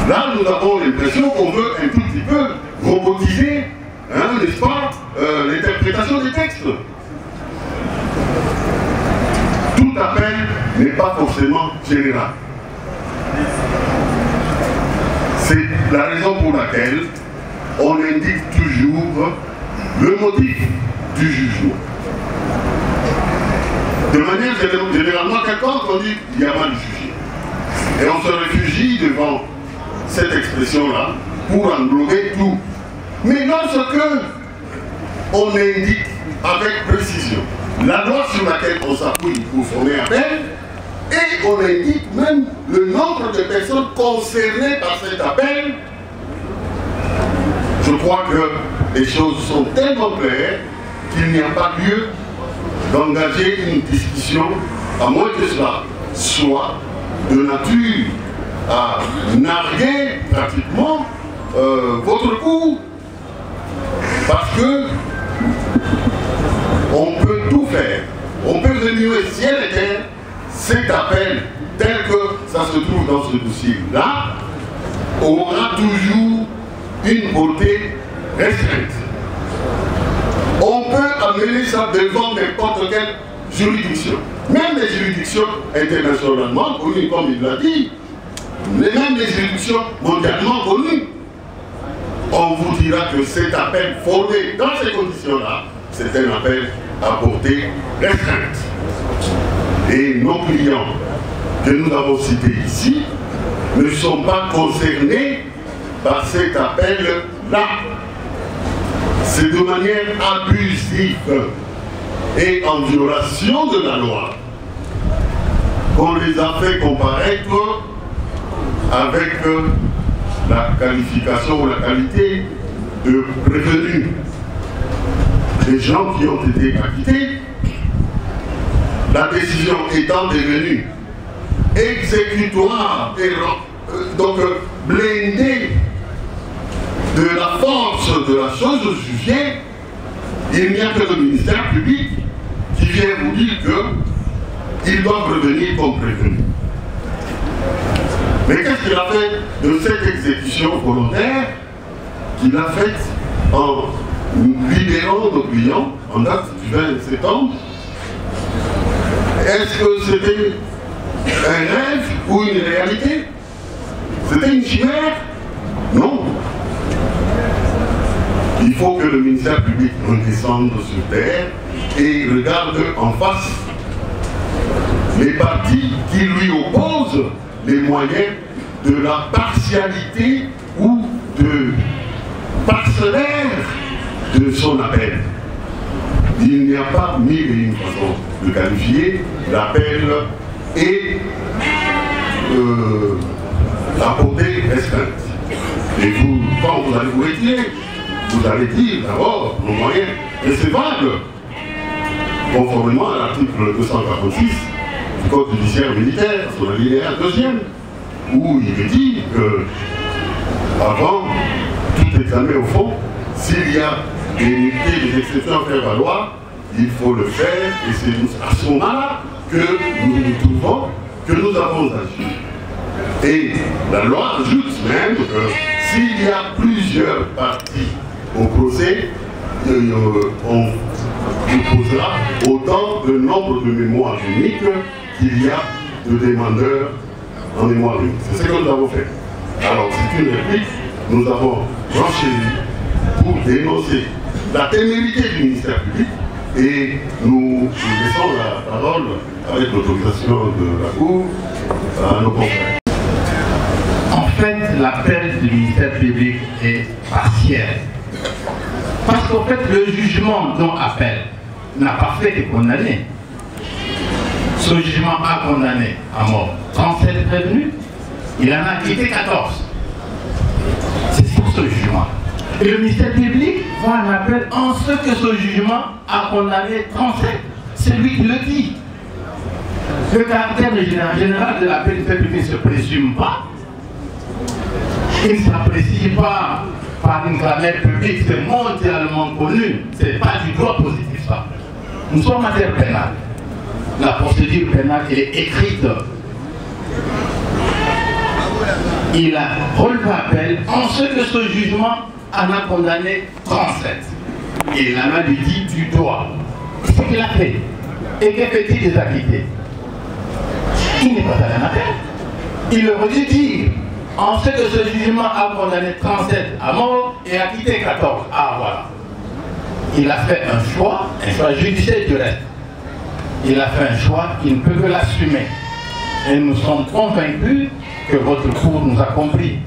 Là, nous avons l'impression qu'on veut un tout petit peu robotiser, hein, n'est-ce pas, l'interprétation des textes. Tout appel n'est pas forcément général. C'est la raison pour laquelle on indique toujours le motif du jugement. De manière généralement quelconque, on dit qu'il y a mal jugé. Et on se réfugie devant cette expression-là pour englober tout. Mais lorsque on indique avec précision la loi sur laquelle on s'appuie pour former appel, et on indique même le nombre de personnes concernées par cet appel, je crois que les choses sont tellement claires qu'il n'y a pas lieu d'engager une discussion, à moins que cela soit de nature à narguer pratiquement votre cours. Parce que on peut tout faire. On peut remuer ciel et terre, cet appel tel que ça se trouve dans ce dossier-là, aura toujours une portée restreinte. On peut amener ça devant n'importe quelle juridictions. Même les juridictions internationalement connues, comme il l'a dit, même les juridictions mondialement connues, on vous dira que cet appel fondé dans ces conditions-là, c'est un appel à portée restreinte. Et nos clients que nous avons cités ici ne sont pas concernés par cet appel-là. C'est de manière abusive et en violation de la loi qu'on les a fait comparaître avec la qualification ou la qualité de prévenus. Les gens qui ont été acquittés, la décision étant devenue exécutoire et donc blindée de la force de la chose jugée, il n'y a que le ministère public qui vient vous dire qu'ils doivent revenir comme prévenus. Mais qu'est-ce qu'il a fait de cette exécution volontaire qu'il a faite en libérant nos clients en date du 20 septembre? Est-ce que c'était un rêve ou une réalité? C'était une chimère? Non. Il faut que le ministère public redescende sur terre et regarde en face les partis qui lui opposent les moyens de la partialité ou de parcellaire de son appel. Il n'y a pas mille et une façons de qualifier l'appel et la portée restreinte. Et vous, quand vous allez vous retirer, vous allez dire d'abord nos moyens recevables, conformément à l'article 246 du Code judiciaire militaire, sur la linéa 2e, où il est dit que, avant tout examen au fond, s'il y a des unités, des exceptions à faire valoir, il faut le faire, et c'est à ce moment-là que nous nous trouvons, que nous avons agi. Et la loi ajoute même que s'il y a plusieurs parties au procès, on proposera autant de nombre de mémoires uniques qu'il y a de demandeurs en mémoire unique. C'est ce que nous avons fait. Alors, c'est une réplique. Nous avons renchéri pour dénoncer la témérité du ministère public et nous laissons la parole, avec l'autorisation de la Cour, à nos confrères. En fait, l'appel du ministère public est partiel. Parce qu'en fait, le jugement dont appel n'a pas fait que condamner. Ce jugement a condamné à mort 37 prévenus, il en a quitté 14. C'est pour ce jugement. Et le ministère public voit un appel en ce que ce jugement a condamné 37. C'est lui qui le dit. Le caractère général de l'appel du ministère public ne se présume pas. Il ne s'apprécie pas par une grammaire publique, c'est mondialement connu. Ce n'est pas du droit positif ça. Nous sommes en matière pénale. La procédure pénale, elle est écrite. Il a relevé appel en ce que ce jugement en a condamné 37. Et il en a lui dit du doigt. C'est ce qu'il a fait. Et que fait-il des acquittés? Il n'est pas allé en appel. Il aurait dû dire en ce que ce jugement a condamné 37 à mort et acquitté 14. Ah voilà. Il a fait un choix judiciaire du reste. Il a fait un choix, il ne peut que l'assumer. Et nous sommes convaincus que votre cour nous a compris.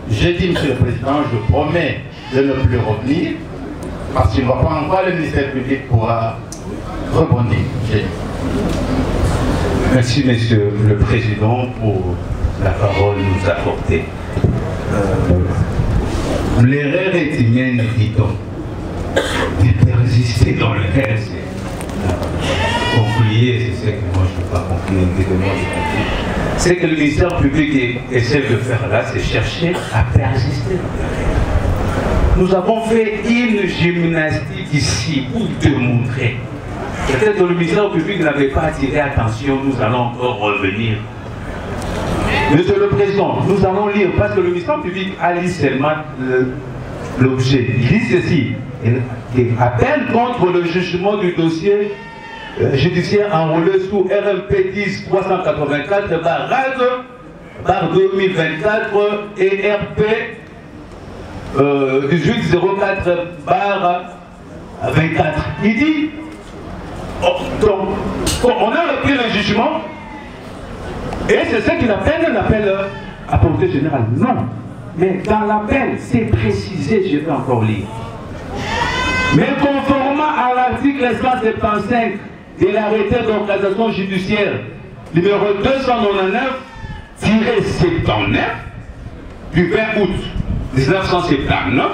J'ai dit, Monsieur le Président, je promets de ne plus revenir, parce qu'il ne va pas encore, le ministère public pourra rebondir. Merci, Monsieur le Président, pour la parole nous apportée. L'erreur est humaine, dit-on. De persister dans l'erreur, c'est concluer, c'est ce que moi je ne peux pas conclure, c'est que le ministère public essaie de faire là, c'est chercher à persister dans l'erreur. Nous avons fait une gymnastique ici pour démontrer. Peut-être que le ministère public n'avait pas attiré attention, nous allons encore revenir. Monsieur le Président, nous allons lire, parce que le ministère public a lu seulement l'objet. Il dit ceci, il appelle contre le jugement du dossier judiciaire enrôlé sous RMP 10 384 barre 2024 et RP 1804 barre 24. Il dit, donc, on a repris le jugement et c'est ce qu'il appelle un appel à portée générale. Non, mais dans l'appel, c'est précisé, je vais encore lire. Mais conformément à l'article 175 de l'arrêté d'organisation judiciaire numéro 299-79 du 20 août 1979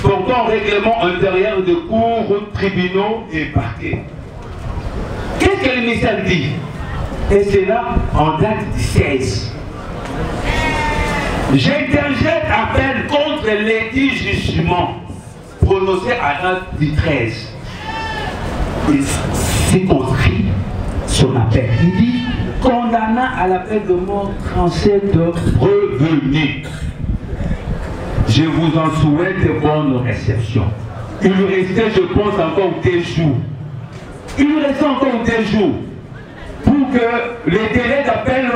portant règlement intérieur de cours, tribunaux et parquets. Qu'est-ce que le ministère dit? Et c'est là en date du 16. J'interjette appel contre les 10 jugements prononcés à date du 13. C'est conscrit son appel. Il dit condamnant à la peine de mort 37 revenus. Je vous en souhaite bonne réception. Il nous restait, je pense, encore des jours. Il nous restait encore des jours pour que les délais d'appel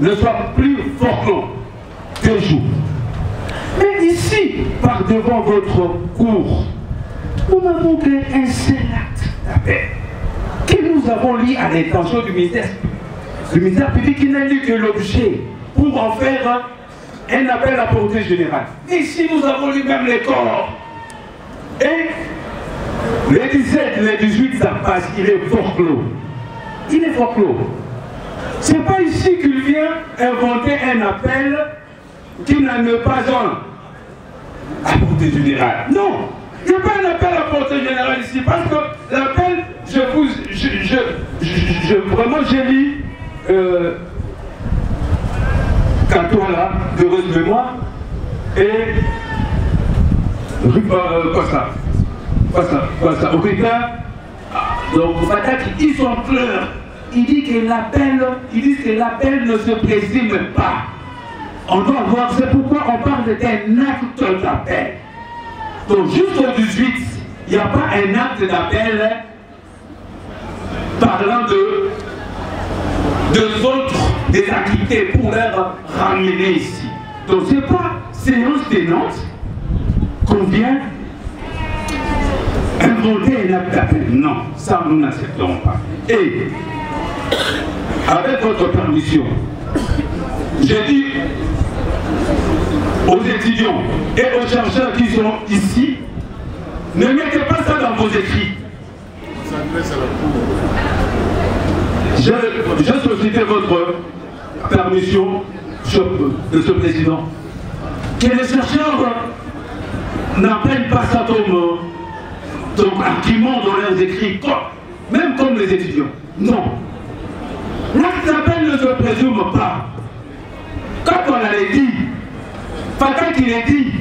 ne soient plus forclos. 2 jours. Mais ici, par devant votre cour, nous n'avons qu'un seul acte d'appel que nous avons lié à l'intention du ministère public qui n'a lu que l'objet pour en faire un appel à portée générale. Ici, nous avons lu même les corps. Et les 17, les 18, ça passe, il est forclos. Il est forclos. Ce n'est pas ici qu'il vient inventer un appel qui n'en est pas un à portée générale. Non, il n'y a pas un appel à portée générale ici, parce que l'appel, vraiment, j'ai lu Catola, d'heureuse mémoire, et quoi ça, Rita, donc Fataki, ils sont clairs. Ils disent que l'appel ne se présume pas. On doit voir, c'est pourquoi on parle d'un acte d'appel. Donc jusqu'au 18, il n'y a pas un acte d'appel parlant de autres des activités pour leur ramener ici. Donc ce n'est pas séance tenante qu'on vient inventer un acte d'appel. Non, ça nous n'accepterons pas. Et avec votre permission, j'ai dit aux étudiants et aux chercheurs qui sont ici, ne mettez pas ça dans vos écrits. Je sollicite votre permission, Monsieur le Président, que les chercheurs n'appellent pas ça comme argument dans leurs écrits, même comme les étudiants. Non. L'acte d'appel ne se présume pas. Quand on l'avait dit, Fatal qui l'a dit,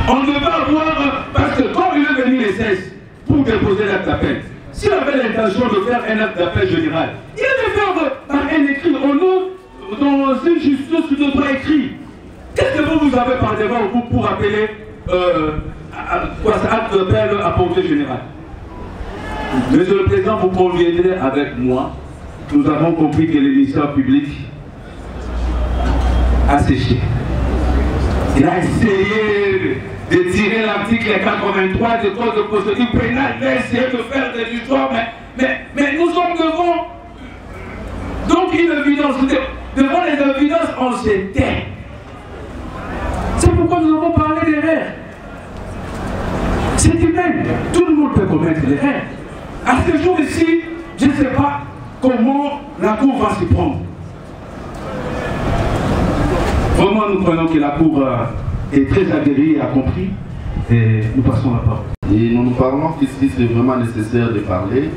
on ne va avoir, parce que quand il est venu les 16 pour déposer l'acte d'appel, s'il avait l'intention de faire un acte d'appel général, il allait faire par un écrit au nom dans une justice de droit écrit. Qu'est-ce que vous avez par devant vous pour appeler acte d'appel à portée générale? Monsieur le Président, vous conviendrez avec moi, nous avons compris que le ministère public a séché. Il a essayé de tirer l'article 83 du Code de procédure pénale, il a essayé de faire des histoires, mais nous sommes devant donc une évidence. Devant les évidences, on se tait. C'est pourquoi nous avons parlé d'erreur. C'est humain, tout le monde peut commettre l'erreur. À ce jour ici, je ne sais pas comment la Cour va s'y prendre. Vraiment, nous prenons que la Cour est très aguerrie et a compris, et nous passons la parole. Et nous parlons qu'ici c'est vraiment nécessaire de parler.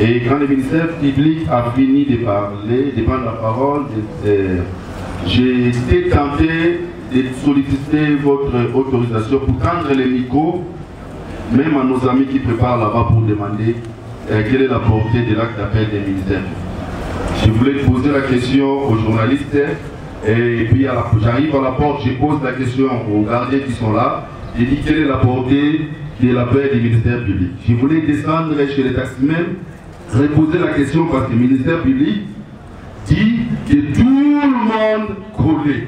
Et quand le ministère public a fini de parler, de prendre la parole, j'ai été tenté de solliciter votre autorisation pour prendre les micros, même à nos amis qui préparent là-bas pour demander quelle est la portée de l'acte d'appel des ministères. Je voulais poser la question aux journalistes. Et puis j'arrive à la porte, je pose la question aux gardiens qui sont là. Je dis quelle est la portée de l'appel du ministère public. Je voulais descendre chez les taximens, reposer la question parce que le ministère public dit que tout le monde collait.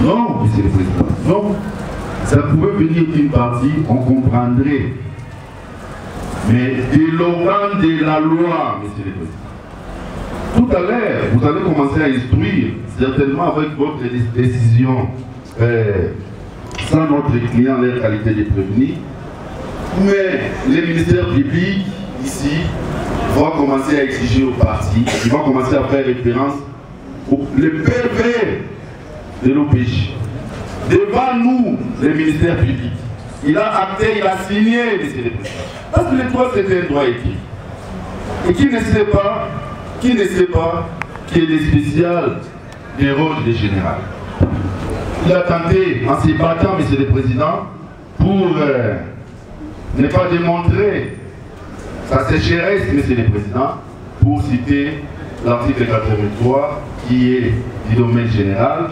Non, monsieur le président, non. Ça pouvait venir d'une partie, on comprendrait. Mais de l'organe de la loi, monsieur le président. Tout à l'heure, vous allez commencer à instruire, certainement avec votre décision, sans notre client, leur qualité de prévenu. Mais les ministères publics, ici, vont commencer à exiger aux partis, ils vont commencer à faire référence au PV de l'OPJ. Devant nous, les ministères publics, il a acté, il a signé, monsieur le président. Parce que le droit, c'est un droit écrit. Et qui ne sait pas qu'il est des spéciales des rôles des généraux. Il a tenté, en se battant, monsieur le président, pour ne pas démontrer sa sécheresse, monsieur le président, pour citer l'article 83 qui est du domaine général,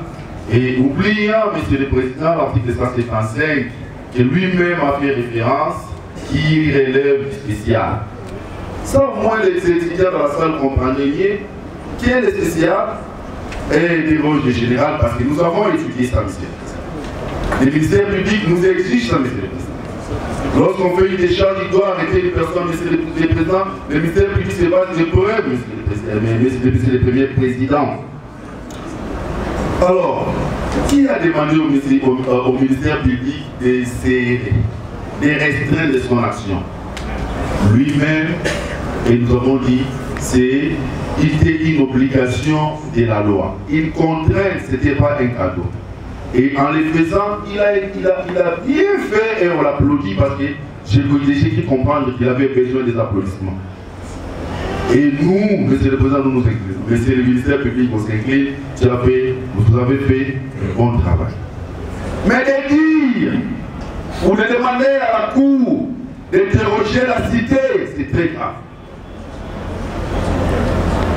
et oubliant, monsieur le président, l'article 175 que lui-même a fait référence, qui relève du spécial. Ça, au moins, les étudiants dans la salle comprendraient mieux qui est le spécial et des rôles de général, parce que nous avons étudié ça, monsieur le président. Les ministères publics nous exigent ça, monsieur le président. Lorsqu'on fait une décharge, il doit arrêter une personne, monsieur le président. Le ministère public se base des preuves, monsieur le président, monsieur le premier président. Alors, qui a demandé au ministère public de restreindre son action? Lui-même, et nous avons dit, c'était une obligation de la loi. Une contrainte, ce n'était pas un cadeau. Et en le faisant, il a bien fait et on l'applaudit parce que j'ai cru comprendre qu'il avait besoin des applaudissements. Et nous, monsieur le président, nous nous inclinons. Monsieur le ministère public, on s'incline, vous avez fait un bon travail. Mais de dire, vous de demander à la Cour d'interroger la cité, c'est très grave.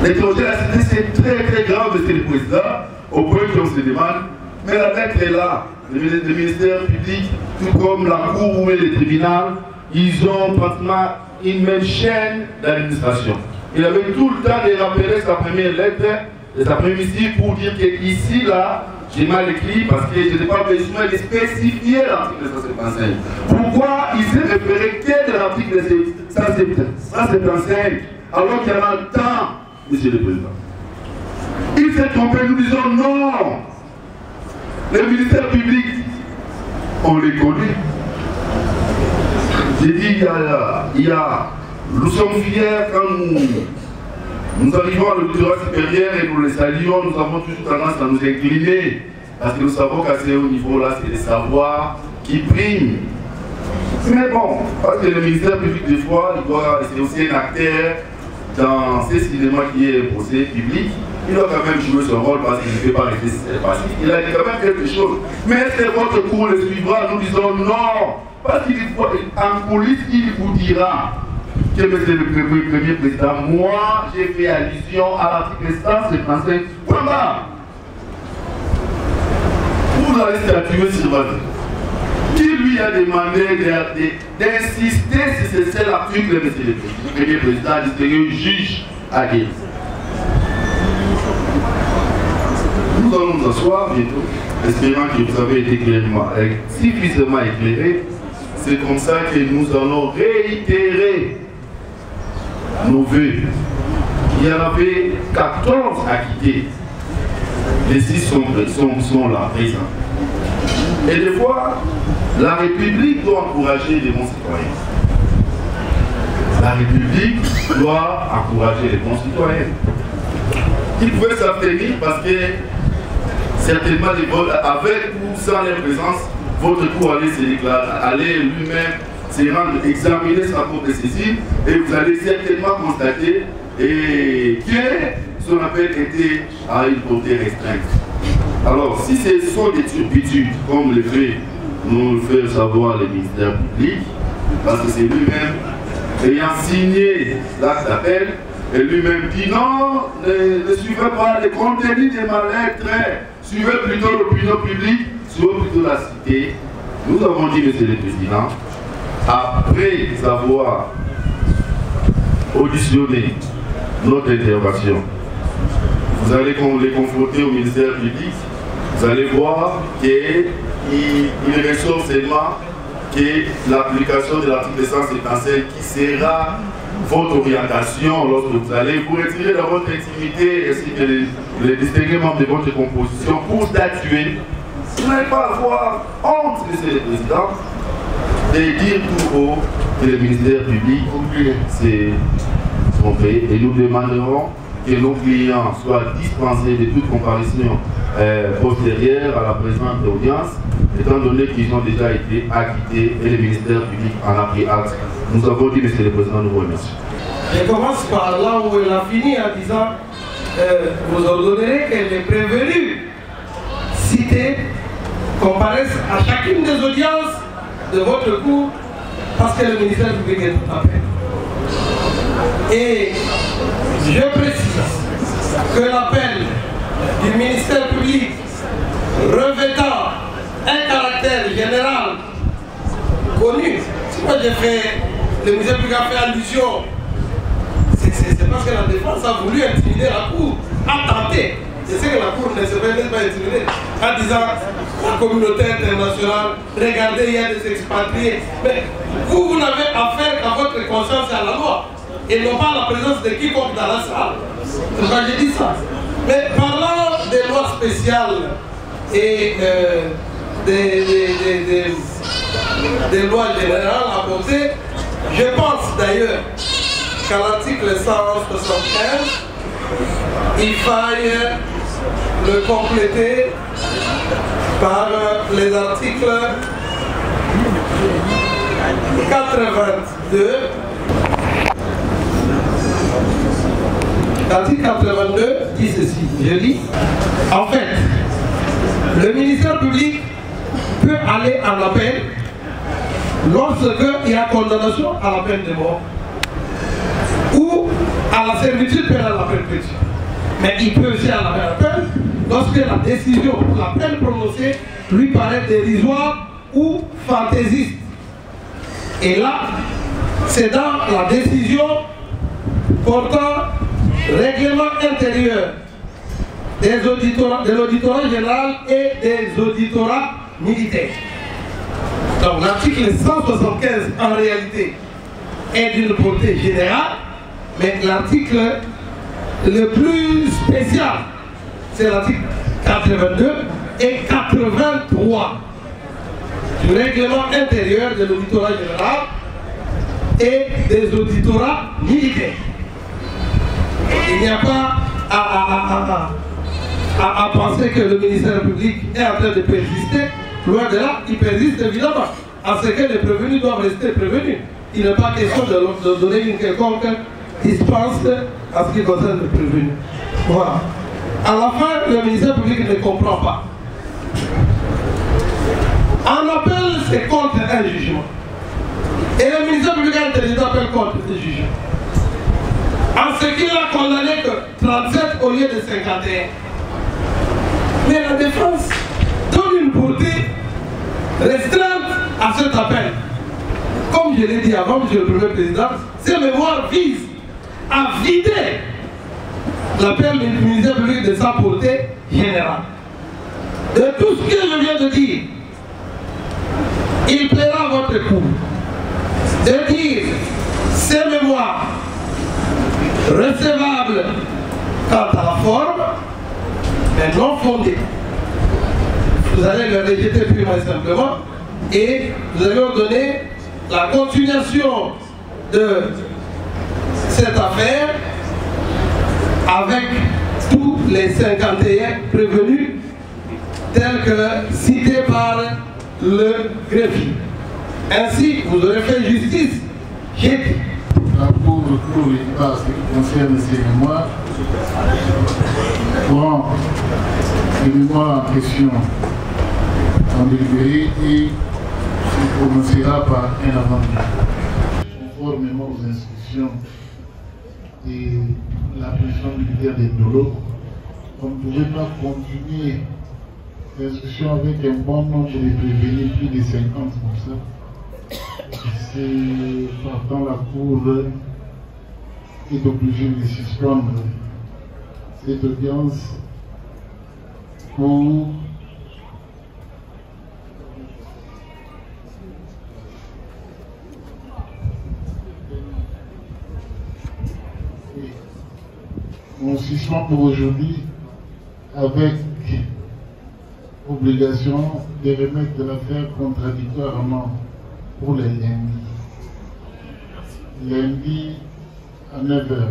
D'interroger la cité, c'est très grave, monsieur le président, au point qu'on se demande, mais la lettre est là. Le ministère public, tout comme la Cour ou le tribunal, ils ont pratiquement une même chaîne d'administration. Il avait tout le temps de rappeler sa première lettre et sa première missive pour dire qu'ici, là, j'ai mal écrit parce que je n'ai pas besoin de spécifier l'article 175. Pourquoi il s'est référé que de l'article 175 alors qu'il y en a tant, monsieur le président? Il s'est trompé, nous disons non. Les ministères publics, on les connaît. J'ai dit, nous sommes fiers quand nous arrivons à l'auditoire supérieur et nous les saluons, nous avons toujours tendance à nous incliner. Parce que nous savons qu'à ce niveau-là, c'est le savoir qui prime. Mais bon, parce que le ministère public, des fois, c'est aussi un acteur dans ce cinéma qui est imposé public. Il doit quand même jouer son rôle parce qu'il ne fait pas rester passif. Il a dit quand même quelque chose. Mais est-ce que votre cour le suivra? Nous disons non. Parce qu'en coulisses, il vous dira que monsieur le premier président, moi, j'ai fait allusion à l'article 175. Comment? Vous allez statuer sur votre. Qui lui a demandé d'insister sur cet article, monsieur le premier président, distingué juge à guerre? Nous allons nous asseoir bientôt, espérant que vous avez été suffisamment éclairés. C'est comme ça que nous allons réitérer nos vœux. Il y en avait 14 à quitter. Les 6 sont là, présents. Et des fois, la République doit encourager les bons citoyens. La République doit encourager les bons citoyens. Ils pouvaient s'abstenir parce que certainement les votes, avec ou sans leur présence, votre cour allait se déclarer, allait lui-même se rendre, examiner sa propre saisine et vous allez certainement constater que son appel était à une portée restreinte. Alors, si ce sont des turpitudes, comme le fait nous le faire savoir le ministère public, parce que c'est lui-même ayant signé l'acte d'appel, et lui-même dit non, ne suivez pas le contenu de ma lettre, suivez plutôt l'opinion publique, suivez plutôt la cité. Nous avons dit, Monsieur le Président, après avoir auditionné notre intervention, vous allez les confronter au ministère public, vous allez voir qu'il ressort seulement que l'application de l'article 155 qui sera votre orientation lorsque vous allez vous retirer de votre intimité ainsi que les distingués membres de votre composition pour statuer. Vous n'allez pas avoir honte, Monsieur le Président, de dire tout haut que le ministère public s'est trompé et nous demanderons que nos clients soient dispensés de toute comparaison postérieure à la présente audience, étant donné qu'ils ont déjà été acquittés et le ministère public en a pris acte. Nous avons dit, Monsieur le Président, nous vous remercions. Je commence par là où elle a fini en disant vous ordonnerez que les prévenus cités comparaissent à chacune des audiences de votre cour parce que le ministère public est tout à fait. Et je précise que l'appel du ministère public revêtant un caractère général connu, si moi j'ai fait, le ministère public a fait allusion, c'est parce que la défense a voulu intimider la cour, a tenté. Je sais que la cour ne se fait pas intimider en disant la communauté internationale, regardez, il y a des expatriés. Mais vous n'avez affaire qu'à votre conscience et à la loi, et non pas à la présence de quiconque dans la salle. C'est pourquoi j'ai dit ça. Mais parlant des lois spéciales et des lois générales apportées, je pense d'ailleurs qu'à l'article 175, il faille le compléter par les articles 82. L'article 82 dit ceci, je lis. En fait, le ministère public peut aller en appel lorsqu'il y a condamnation à la peine de mort ou à la servitude pénale à perpétuité. Mais il peut aussi aller en appel lorsque la décision, la peine prononcée lui paraît dérisoire ou fantaisiste. Et là, c'est dans la décision portant règlement intérieur de l'auditorat général et des auditorat militaires. Donc l'article 175 en réalité est d'une portée générale, mais l'article le plus spécial, c'est l'article 82 et 83 du règlement intérieur de l'auditorat général et des auditorats militaires. Il n'y a pas à penser que le ministère public est en train de persister. Loin de là, il persiste évidemment. En ce que les prévenus doivent rester prévenus. Il n'est pas question de donner une quelconque dispense en ce qui concerne le prévenu. Voilà. À la fin, le ministère public ne comprend pas. En appel, c'est contre un jugement. Et le ministère public a interdit d'appel contre le jugement. En ce qu'il a condamné que 37 au lieu de 51. Mais la défense donne une portée restreinte à cet appel. Comme je l'ai dit avant, Monsieur le Premier Président, ces mémoires visent à vider l'appel du ministère public de sa portée générale. De tout ce que je viens de dire, il plaira à votre cour de dire ces mémoires recevables quant à la forme, mais non fondées. Vous allez le rejeter purement et simplement et vous allez ordonner la continuation de cette affaire avec tous les 51 prévenus tels que cités par le greffier. Ainsi, vous aurez fait justice. Pour ce qui concerne ces mémoires, prend les mémoires en question en délibéré et se prononcera par un amendement. Conformément aux instructions de la prison militaire des Dolo, on ne pouvait pas continuer L'instruction avec un bon nombre de prévenus, plus de 50 comme ça. C'est partant la Cour est obligée de suspendre cette audience pour on suspend pour aujourd'hui avec obligation de remettre l'affaire contradictoirement pour les lundis. Lundi à 9h.